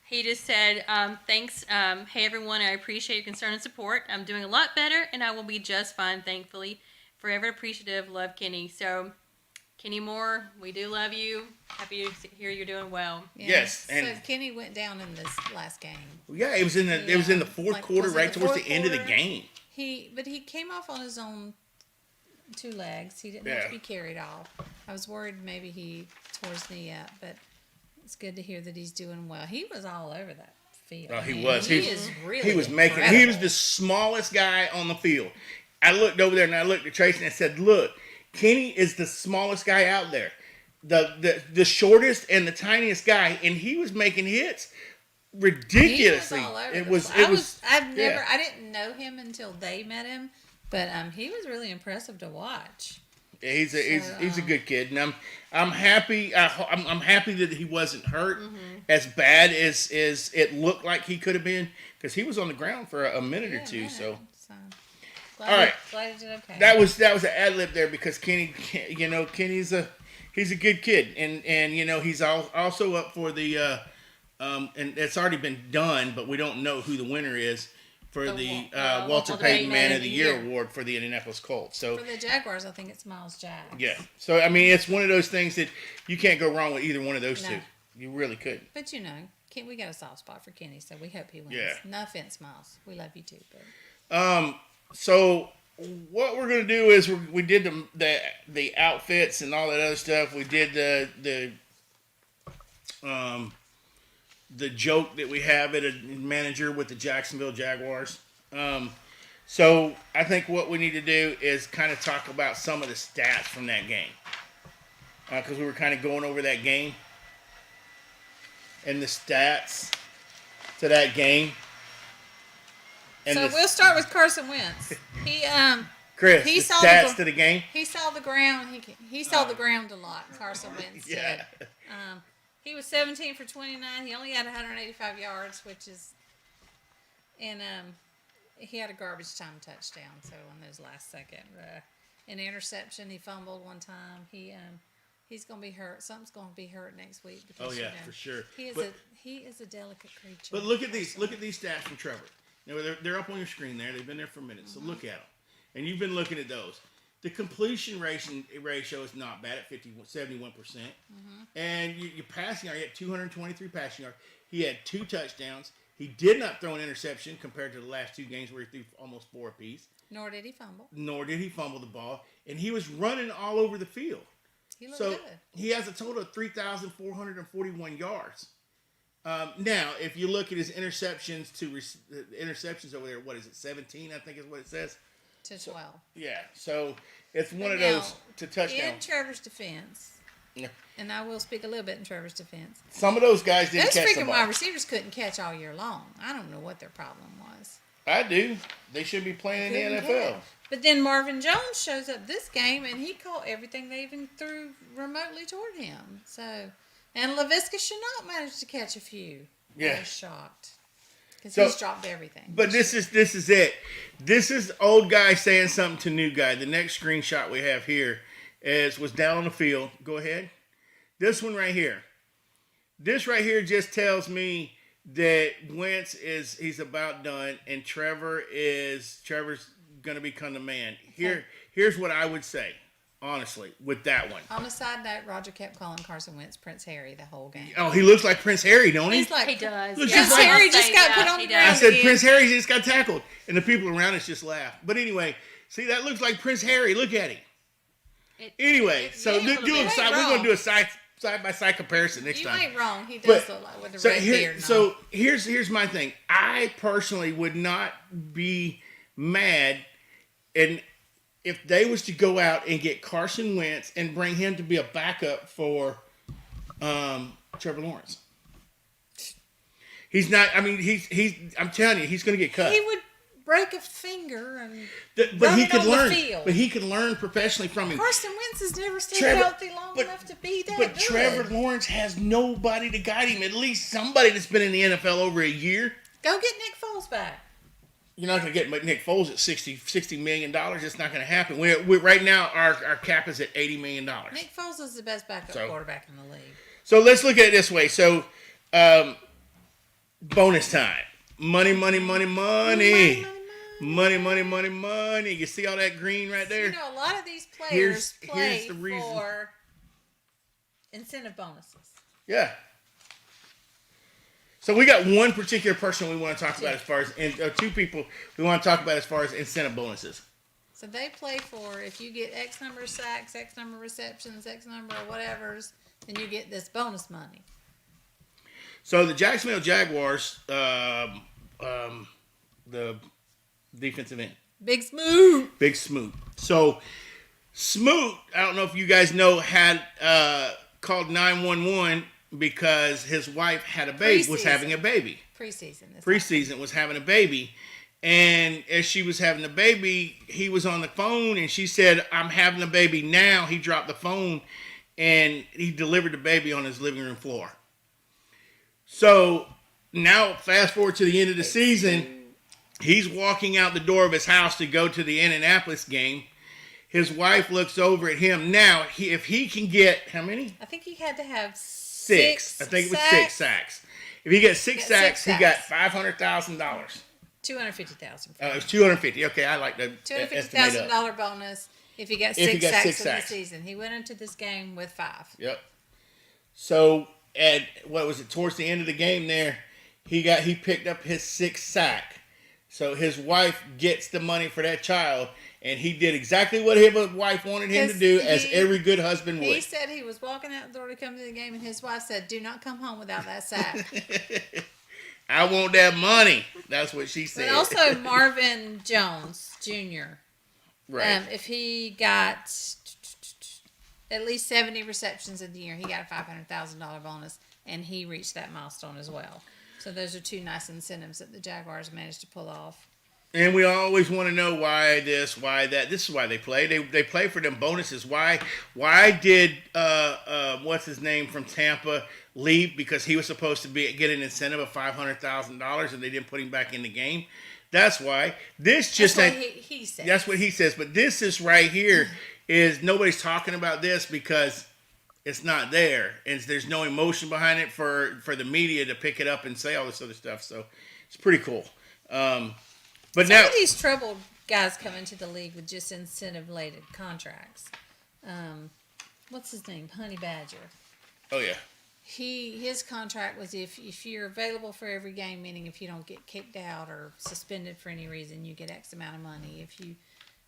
He just said, thanks. Hey, everyone. I appreciate your concern and support. I'm doing a lot better, and I will be just fine, thankfully. Forever appreciative. Love, Kenny. So, Kenny Moore, we do love you. Happy to hear you're doing well.
Yes.
So Kenny went down in this last game.
Yeah, it was in the fourth quarter, right towards the end of the game.
But he came off on his own 2 legs. He didn't have to be carried off. I was worried maybe he tore his knee up, but it's good to hear that he's doing well. He was all over that field.
Oh, he was.
He is really
He was
incredible.
He was the smallest guy on the field. I looked over there and I looked at Tracy and I said, "Look, Kenny is the smallest guy out there, the shortest and the tiniest guy, and he was making hits ridiculously.
He was all over
I
didn't know him until they met him, but he was really impressive to watch.
Yeah, he's a good kid, and I'm happy. I'm happy that he wasn't hurt as bad as it looked like he could have been, because he was on the ground for a minute or two. So.
Glad
All right,
glad he did okay.
that was an ad lib there, because Kenny, Kenny's a good kid, and he's also up for the and it's already been done, but we don't know who the winner is for the Walter Payton Man of the Year award for the Indianapolis Colts. So
for the Jaguars, I think it's Miles Jack.
Yeah, so I mean, it's one of those things that you can't go wrong with either one of those two. You really couldn't.
But we got a soft spot for Kenny, so we hope he wins.
Yeah.
No offense, Miles. We love you too, but.
So what we're gonna do is we did the outfits and all that other stuff. We did the joke that we have at a manager with the Jacksonville Jaguars. So I think what we need to do is kind of talk about some of the stats from that game, because we were kind of going over that game and the stats to that game. And
So we'll start with Carson Wentz.
Chris,
he
the
saw
stats to the game.
He saw the ground. He saw the ground a lot. Carson Wentz
Yeah.
did. He was 17 for 29. He only had 185 yards, and he had a garbage time touchdown. So on those last second, an interception. He fumbled one time. He's going to be hurt. Something's going to be hurt next week. Because,
Oh yeah, for sure.
He is a delicate creature.
But look at these stats from Trevor. They're up on your screen there. They've been there for minutes. So look at them. And you've been looking at those. The completion ratio is not bad at 71%. And your passing yard, he had 223 passing yards. He had 2 touchdowns. He did not throw an interception compared to the last 2 games where he threw almost 4 apiece.
Nor did he fumble.
Nor did he fumble the ball. And he was running all over the field.
He looked
So
good.
he has a total of 3,441 yards. Now, if you look at his interceptions interceptions over there, what is it, 17? I think is what it says.
To 12.
Yeah, so it's one of
Now,
those to touchdown.
In Trevor's defense,
Yeah.
and I will speak a little bit in Trevor's defense,
Some of those guys didn't
those
catch the
freaking
ball.
wide receivers couldn't catch all year long. I don't know what their problem was.
I do. They should be playing in the
Couldn't
NFL.
catch. But then Marvin Jones shows up this game, and he caught everything they even threw remotely toward him. So, and LaVisca Chenault managed to catch a few.
Yeah.
I was shocked because
So-
he's dropped everything.
But this is it. This is old guy saying something to new guy. The next screenshot we have here was down on the field. Go ahead. This one right here. This right here just tells me that Wentz he's about done, and Trevor's gonna become the man. Here's what I would say, honestly, with that one.
On a side note, Roger kept calling Carson Wentz Prince Harry the whole game.
Oh, he looks like Prince Harry, don't he?
He's like
He does.
Look,
Yeah,
Prince
I'll
Harry
say
just got put
that.
on
He
the
I
ground.
does.
said
again.
Prince Harry just got tackled, and the people around us just laughed. But anyway, see, that looks like Prince Harry. Look at him. Anyway, so
yeah, a little bit.
we're going to do a side by side comparison next
You
time.
ain't wrong. He
But-
does look like with the
So
red beard. And all.
here's my thing. I personally would not be mad, and if they was to go out and get Carson Wentz and bring him to be a backup for Trevor Lawrence. He's not. I mean, he's. I'm telling you, he's going to get cut.
He would break a finger and
But
run
he
it
could
on the
learn.
field.
But he could learn professionally from him.
Carson Wentz has never stayed
Trevor-
healthy long
but-
enough to be that
But
good.
Trevor Lawrence has nobody to guide him. At least somebody that's been in the NFL over a year.
Go get Nick Foles back.
You're not going to get Nick Foles at $60 million. It's not going to happen. We right now, our cap is at $80 million.
Nick Foles is the best backup
So-
quarterback in the league.
So let's look at it this way. So, bonus time. Money. You see all that green right there?
You know, a lot of these players
Here's
play
the reason.
for incentive bonuses.
Yeah. So we got one particular person we want to talk about as far as, and 2 people we want to talk about as far as incentive bonuses.
So they play for, if you get X number of sacks, X number of receptions, X number of whatevers, then you get this bonus money.
So the Jacksonville Jaguars, the defensive end,
Big Smooth.
Big Smoot. So Smoot, I don't know if you guys know, had called 911 because his wife had a baby, was
Preseason.
having a baby.
Preseason.
Was having a baby. And as she was having the baby, he was on the phone and she said, "I'm having a baby now." He dropped the phone and he delivered the baby on his living room floor. So now fast forward to the end of the season, he's walking out the door of his house to go to the Indianapolis game. His wife looks over at him. Now, if he can get, how many?
I think he had to have
6. I think it was 6 sacks. If he gets 6 sacks, he got $500,000.
250,000.
It was 250. Okay, I like to estimate up.
$250,000 bonus if he got
If he
six
got
sacks
6
in
sacks.
the season. He went into this game with 5.
Yep. So, at what was it? Towards the end of the game, there, he picked up his 6th sack. So his wife gets the money for that child, and he did exactly what his wife wanted him to do, as every good husband would.
He said he was walking out the door to come to the game, and his wife said, "Do not come home without that sack."
I want that money. That's what she said.
But also Marvin Jones Jr.
Right.
If he got at least 70 receptions in the year, he got a $500,000 bonus, and he reached that milestone as well. So those are two nice incentives that the Jaguars managed to pull off.
And we always want to know why this, why that. This is why they play. They play for them bonuses. Why did what's his name from Tampa leave? Because he was supposed to get an incentive of $500,000, and they didn't put him back in the game. That's why. This just
that's what he says.
That's what he says. But this is right here is nobody's talking about this because it's not there, and there's no emotion behind it for the media to pick it up and say all this other stuff. So it's pretty cool. But
Some
now
of these troubled guys come into the league with just incentive-related contracts. What's his name? Honey Badger.
oh yeah,
His contract was if you're available for every game, meaning if you don't get kicked out or suspended for any reason, you get X amount of money.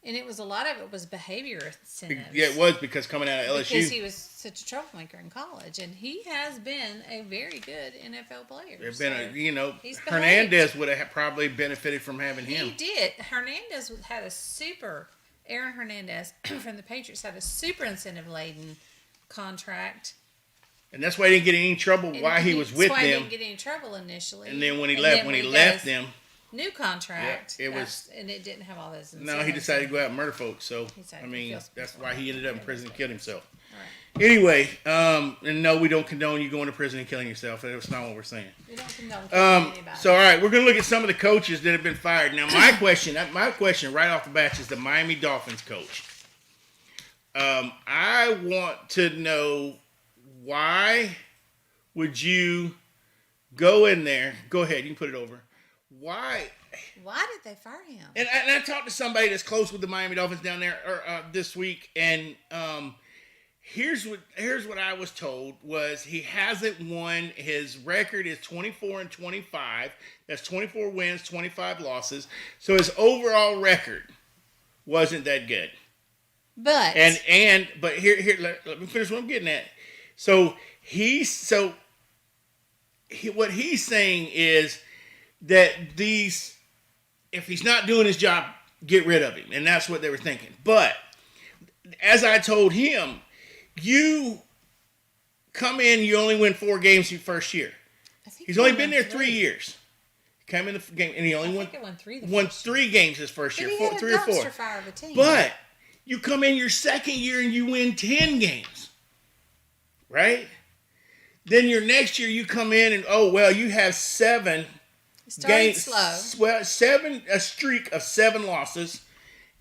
And it was a lot of it was behavior incentives.
yeah, it was because coming out of LSU.
Because he was such a troublemaker in college, and he has been a very good NFL player.
There's been
he's
Hernandez would have probably benefited from having him.
He did. Hernandez had a super. Aaron Hernandez from the Patriots had a super incentive laden contract.
And that's why he didn't get any trouble while he was with
That's why he
them.
didn't get any trouble initially.
And then when he
And
left them,
new contract.
Yeah, it was-
and it didn't have all those.
no, he decided to go out and murder folks. So
Decided
I
to
mean,
kill some
that's
people.
why he ended up in prison and killed himself.
Right.
Anyway, and no, we don't condone you going to prison and killing yourself. That's not what we're saying.
We don't condone killing anybody.
So all right, we're gonna look at some of the coaches that have been fired. Now, my question right off the bat is the Miami Dolphins coach. I want to know why would you go in there? Go ahead, you can put it over. Why
did they fire him?
And I talked to somebody that's close with the Miami Dolphins down there this week, and here's what I was told was he hasn't won. His record is 24-25. That's 24 wins, 25 losses. So his overall record wasn't that good.
But
But here let me finish what I'm getting at. So what he's saying is that if he's not doing his job, get rid of him. And that's what they were thinking. But as I told him, you come in, you only win 4 games your first year. He's only been there 3 years. He came in the game and he only won 3 games his first year, 3 or 4.
Fire of a team.
But you come in your second year and you win 10 games. Right? Then your next year you come in and you have 7 games,
slow.
well, a streak of 7 losses,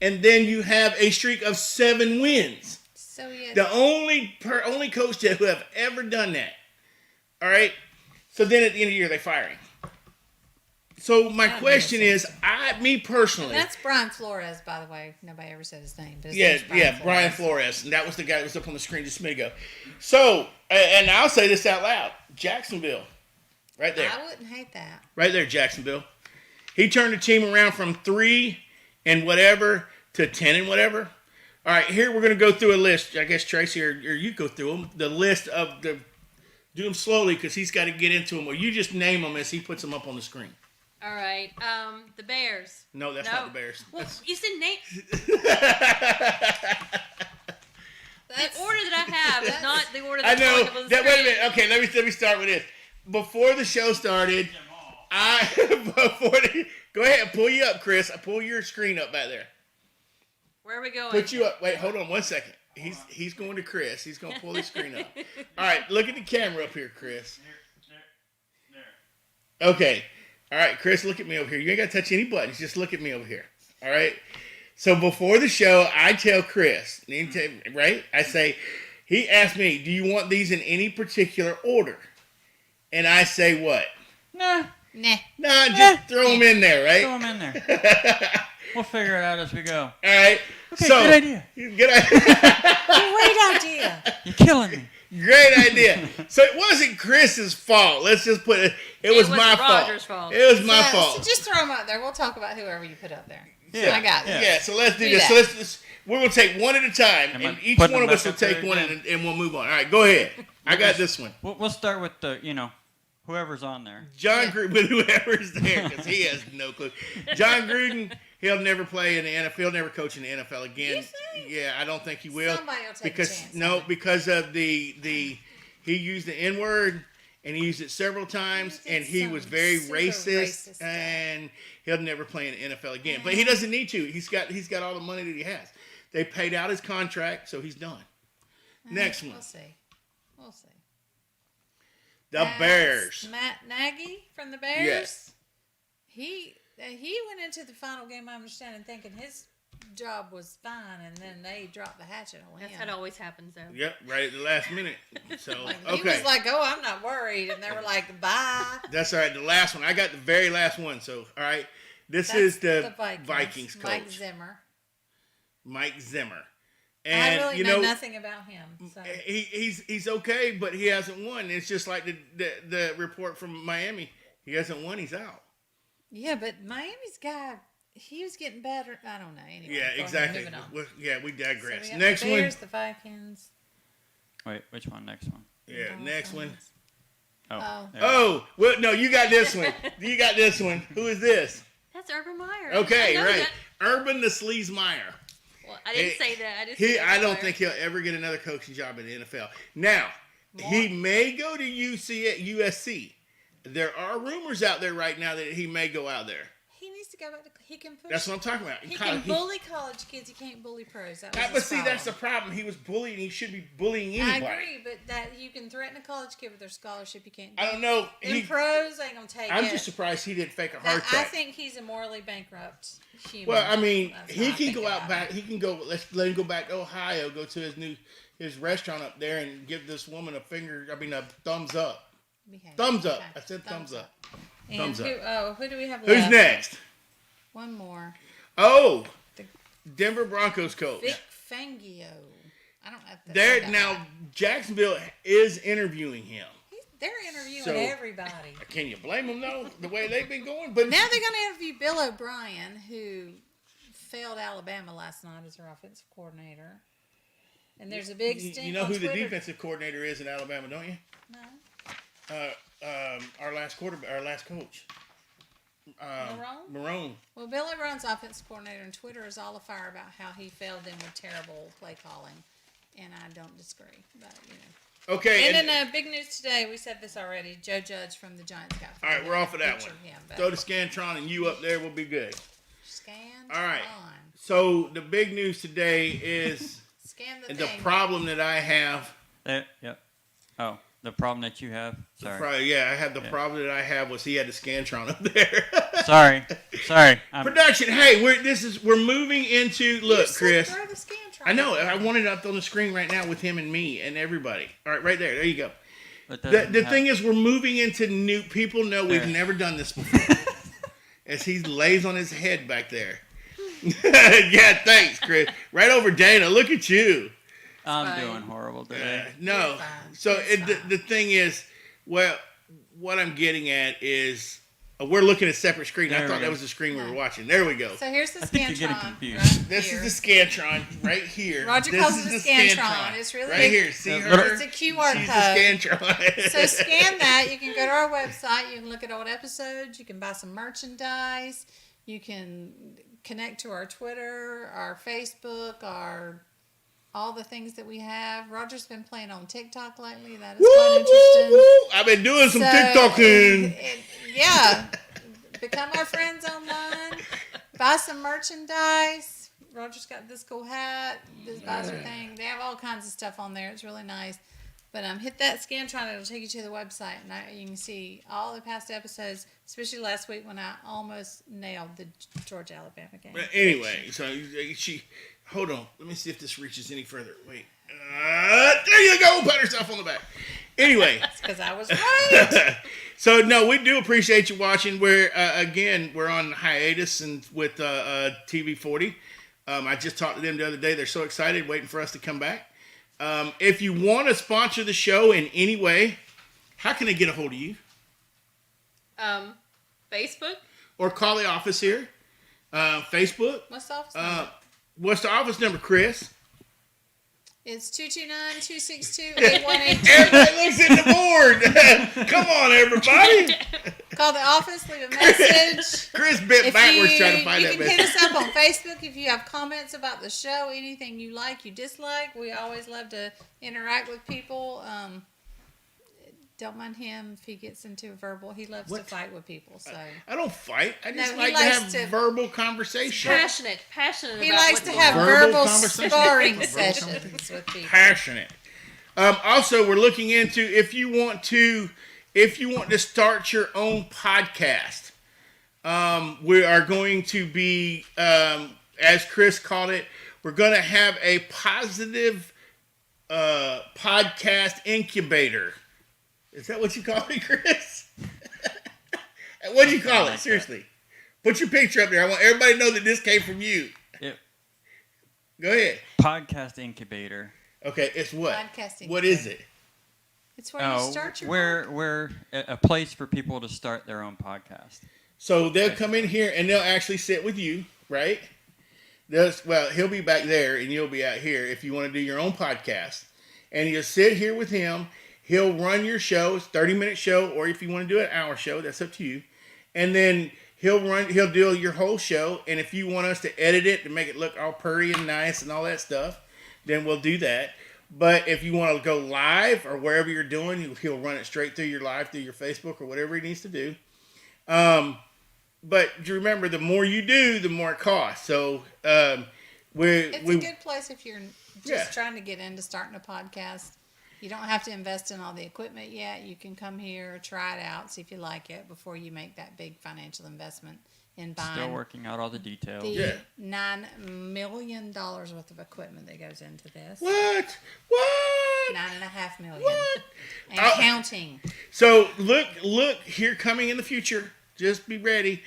and then you have a streak of 7 wins.
So yeah,
The only coach that who have ever done that. All right. So then at the end of the year they fire him. So my question is, me personally.
and that's Brian Flores, by the way. Nobody ever said his name. But his
Yeah,
name's
Brian Flores, and that was the guy that was up on the screen just a minute ago. So, and I'll say this out loud: Jacksonville, right there.
I wouldn't hate that.
Right there, Jacksonville. He turned the team around from 3 and whatever to 10 and whatever. All right, here we're going to go through a list. I guess Tracy or you go through them. The list of do them slowly because he's got to get into them. Or you just name them as he puts them up on the screen.
All right. The Bears.
No, that's not the Bears.
Well, you said name.
That's,
The order that I have is not the order
I
that's
know.
on the
Wait a
screen.
minute. Okay, let me start with this. Before the show started, go ahead and pull you up, Chris. I pull your screen up back there.
Where are we going?
Put you up. Wait, hold on 1 second. He's going to Chris. He's going to pull his screen up. All right, look at the camera up here, Chris.
There.
Okay. All right, Chris, look at me over here. You ain't got to touch any buttons. Just look at me over here. All right? So before the show, I tell Chris, right? I say, he asked me, do you want these in any particular order? And I say what?
Nah,
nah.
Just throw them in there, right?
throw them in there. We'll figure it out as we go.
All right.
Okay, good idea.
Good idea.
Great idea.
You're killing me.
Great idea. So it wasn't Chris's fault. Let's just put it. It was my
Roger's fault.
It was my
So
fault.
just throw them up there. We'll talk about whoever you put up there.
Yeah.
I got it.
Yeah, so let's do
Do
this.
that.
So let's we're gonna take one at a time,
Am I
and each
putting
one of
them
us will
back up
take
there
one,
again?
and we'll move on. All right, go ahead. I got this one.
We'll start with the, whoever's on there.
John
Yeah.
Gruden, whoever's there, because he has no clue. John Gruden, he'll never play in the NFL. He'll never coach in the NFL again.
You think?
Yeah, I don't think he will.
Somebody will take
because
a chance.
no,
on it.
because of the he used the N word and he used it several times,
He did
and he
some
was very
super
racist,
racist stuff.
and he'll never play in the NFL again. But he doesn't need to. He's got all the money that he has. They paid out his contract, so he's done. Next one,
We'll see. We'll see.
the Bears.
Matt Nagy from the Bears.
Yes.
He went into the final game, I understand, thinking his job was fine, and then they dropped the hatchet on him.
That's how it always happens, though.
Yep, right at the last minute. So
He
okay.
was like, "Oh, I'm not worried," and they were like, "Bye."
That's all right. The last one. I got the very last one. So, all right. This
That's
is the
Vikings.
Vikings coach,
Mike Zimmer.
Mike Zimmer.
I
And
really
you
know
know,
nothing about him. So.
he's okay, but he hasn't won. It's just like the report from Miami. He hasn't won. He's out.
Yeah, but Miami's guy, he was getting better. I don't know. Anyway,
Yeah,
go ahead,
exactly.
moving on.
Yeah, we
So
digress.
we got
Next
the
one.
Bears, the Vikings.
Wait, which one? Next one?
Yeah, next one.
Oh.
there.
Oh, well, no, you got this one. You got this one. Who is this?
That's Urban Meyer.
Okay,
I know
right.
that.
Urban the Sleaze Meyer.
Well, I didn't
He-
say that. I just said
I
Urban
don't
Meyer.
think he'll ever get another coaching job in the NFL. Now, he may go to USC. There are rumors out there right now that he may go out there.
He needs to go back to. He can push.
That's what I'm talking about.
He can bully college kids. He can't bully pros. That was
But
his
see, that's the
problem.
problem. He was bullied, and he should be bullying
I
anybody.
agree, but that you can threaten a college kid with their scholarship. You can't.
I don't know.
Them pros ain't gonna take
I'm
it.
just surprised he didn't fake a
That-
heart
I
attack.
think he's a morally bankrupt human.
Well, I mean,
That's
he
what I
can
think
go out
about
back.
it.
He can go. Let's let him go back to Ohio. Go to his restaurant up there and give this woman a thumbs up.
Behave.
Thumbs up.
Okay.
I said thumbs up.
And
Thumbs up.
who do we have
Who's
left?
next?
One more.
Oh,
The-
Denver Broncos coach.
Vic Fangio. I don't know. If that's
There
that
now,
right.
Jacksonville is interviewing him.
They're interviewing
So-
everybody.
Can you blame them though? The way they've been going, but
Now they're going to interview Bill O'Brien, who failed Alabama last night as their offensive coordinator. And there's a big stink
you know
on
who the
Twitter.
defensive coordinator is in Alabama, don't you?
No.
Our last coach.
Marone?
Marone.
Well, Bill O'Brien's offensive coordinator on Twitter is all afire about how he failed them with terrible play calling. And I don't disagree. But,
Okay.
And
and-
then big news today, we said this already, Joe Judge from the Giants got
all right, we're off of that
picture
one.
of him, but
Throw the Scantron and you up there will be good.
Scan
All right.
on.
So the big news today is
Scan the
the
thing.
problem that I have.
There, yep. Oh, the problem that you have. Sorry.
I had the problem that I have was he had the Scantron up there.
Sorry.
Production. Hey, we're moving into
You
look,
said
Chris.
throw the Scantron.
I know. I want it up on the screen right now with him and me and everybody. All right, right there. There you go.
But
The thing is, we're moving into new. People know we've
There.
never done this before. As he lays on his head back there. Yeah, thanks, Chris. Right over Dana. Look at you.
I'm
fine.
doing horrible today.
No.
You're fine.
So
It's fine.
the thing is, well, what I'm getting at is we're looking at a separate screen. I
There we
thought that
go.
was the screen we were watching. There we go.
So here's the
I think you're
Scantron.
getting confused.
Right
This
here.
is the Scantron right here.
Roger
This
calls
is
it a
the
Scantron. It's really
right
big.
here. See
Yeah,
her?
It's a QR
She's
code.
the Scantron.
So scan that. You can go to our website. You can look at old episodes. You can buy some merchandise. You can connect to our Twitter, our Facebook, all the things that we have. Roger's been playing on TikTok lately. That is
Woo,
quite
woo,
interesting.
woo. I've been doing some
So,
TikToking.
Yeah. Become our friends online. Buy some merchandise. Roger's got this cool hat, this visor thing. They have all kinds of stuff on there. It's really nice. But hit that Scantron. It'll take you to the website. And you can see all the past episodes, especially last week when I almost nailed the Georgia-Alabama game.
But anyway, so she, hold on. Let me see if this reaches any further. Wait. There you go. Pat herself on the back. Anyway.
Because I was right.
So no, we do appreciate you watching. We're we're on hiatus and with TV 40. I just talked to them the other day. They're so excited, waiting for us to come back. If you want to sponsor the show in any way, how can they get a hold of you?
Facebook.
Or call the office here. Facebook.
What's the office number?
What's the office number, Chris?
It's 229-262-8182.
Everybody looks at the board. Come on, everybody.
Call the office, leave a message.
Chris bent backwards trying to find
you
that
can hit
message.
us up on Facebook if you have comments about the show, anything you like, you dislike. We always love to interact with people. Don't mind him if he gets into a verbal. He loves to fight with people. So
I don't fight. I just
he
like to
likes
have verbal conversation.
Passionate
he
about
likes
what
to
he
have
wants.
verbal
conversation.
sparring sessions with people.
Passionate. Also, we're looking into if you want to start your own podcast. We are going to be, as Chris called it, we're going to have a positive podcast incubator. Is that what you call it, Chris? What do you call it? Seriously. Put your picture up there. I want everybody to know that this came from you.
Yep.
Go ahead.
Podcast incubator.
Okay, it's what?
Podcasting.
What is it?
It's where you start your
we're a place for people to start their own podcast.
So they'll come in here and they'll actually sit with you, right? He'll be back there and you'll be out here if you want to do your own podcast. And you'll sit here with him. He'll run your show, it's a 30-minute show, or if you want to do an hour show, that's up to you. And then he'll do your whole show. And if you want us to edit it to make it look all purry and nice and all that stuff, then we'll do that. But if you want to go live or wherever you're doing, he'll run it straight through your live, through your Facebook or whatever he needs to do. But remember, the more you do, the more it costs. So
It's a good place if you're just trying to get into starting a podcast. You don't have to invest in all the equipment yet. You can come here, try it out, see if you like it before you make that big financial investment in buying.
Still working out all the details.
The $9 million worth of equipment that goes into this.
What?
$9.5 million.
What?
And counting.
So look here coming in the future. Just be ready.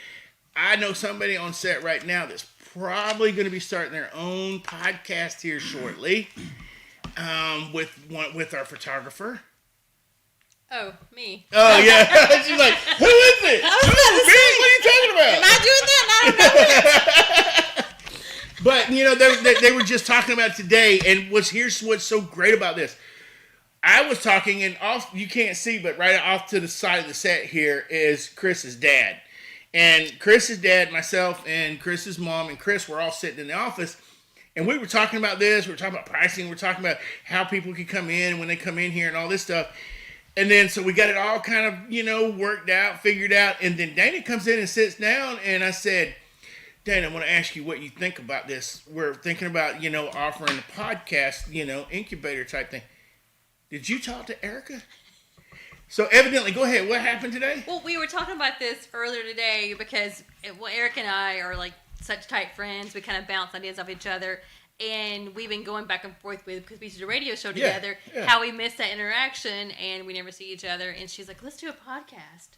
I know somebody on set right now that's probably going to be starting their own podcast here shortly. With our photographer.
Oh, me.
Oh yeah. She's like, who is it? Who? Me? What are you talking about?
Am I doing that? I don't know.
But they were just talking about it today, and here's what's so great about this. I was talking, and off you can't see, but right off to the side of the set here is Chris's dad, and Chris's dad, myself, and Chris's mom, and Chris were all sitting in the office. And we were talking about this. We were talking about pricing. We were talking about how people can come in when they come in here and all this stuff. And then so we got it all kind of, worked out, figured out. And then Dana comes in and sits down. And I said, Dana, I want to ask you what you think about this. We're thinking about, offering a podcast, incubator type thing. Did you talk to Erica? So evidently, go ahead. What happened today?
Well, we were talking about this earlier today because Eric and I are like such tight friends. We kind of bounce ideas off each other, and we've been going back and forth because we did a radio show together.
Yeah.
How we missed that interaction, and we never see each other. And she's like, "Let's do a podcast."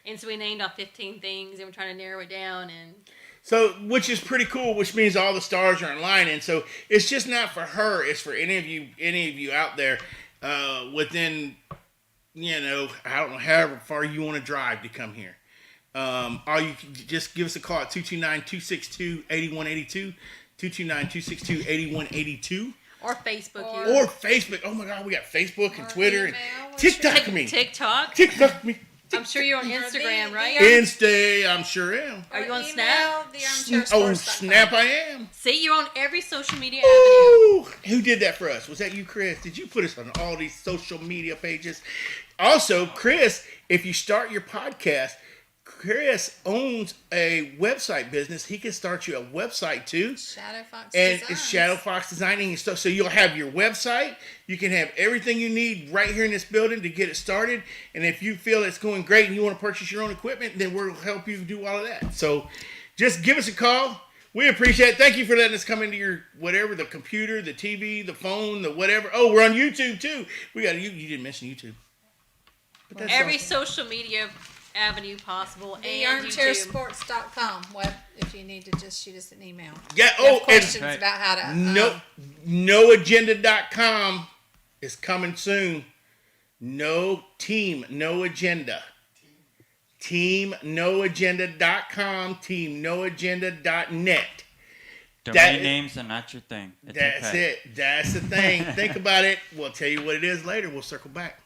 And so we named off 15 things, and we're trying to narrow it down. And
so, which is pretty cool, which means all the stars are in line. And so it's just not for her; it's for any of you out there within, I don't know, however far you want to drive to come here. Or you can just give us a call at 229-262-8182, 229-262-8182.
or Facebook.
Or Facebook. Oh my God, we got Facebook and Twitter and TikTok me.
TikTok.
TikTok me.
I'm sure you're on Instagram, right?
Insta, I'm sure am.
Are you on Snap?
Snap I am.
See, you're on every social media avenue.
Ooh, who did that for us? Was that you, Chris? Did you put us on all these social media pages? Also, Chris, if you start your podcast, Chris owns a website business. He can start you a website too.
Shadow Fox
And
Designs.
it's Shadow Fox Designing and stuff. So you'll have your website. You can have everything you need right here in this building to get it started. And if you feel it's going great and you want to purchase your own equipment, then we'll help you do all of that. So just give us a call. We appreciate it. Thank you for letting us come into your whatever, the computer, the TV, the phone, the whatever. Oh, we're on YouTube too. We got you. You didn't mention YouTube. But that's
Every
awesome.
social media avenue possible. And YouTube.
TheArmchairSports.com. If you need to just shoot us an email.
Yeah.
If you have
Oh,
questions
and
about how to.
noagenda.com. is coming soon. No team, no agenda. TeamNoAgenda.com, TeamNoAgenda.net.
Domain names are not your thing. It's
That's
okay.
it. That's the thing. Think about it. We'll tell you what it is later. We'll circle back.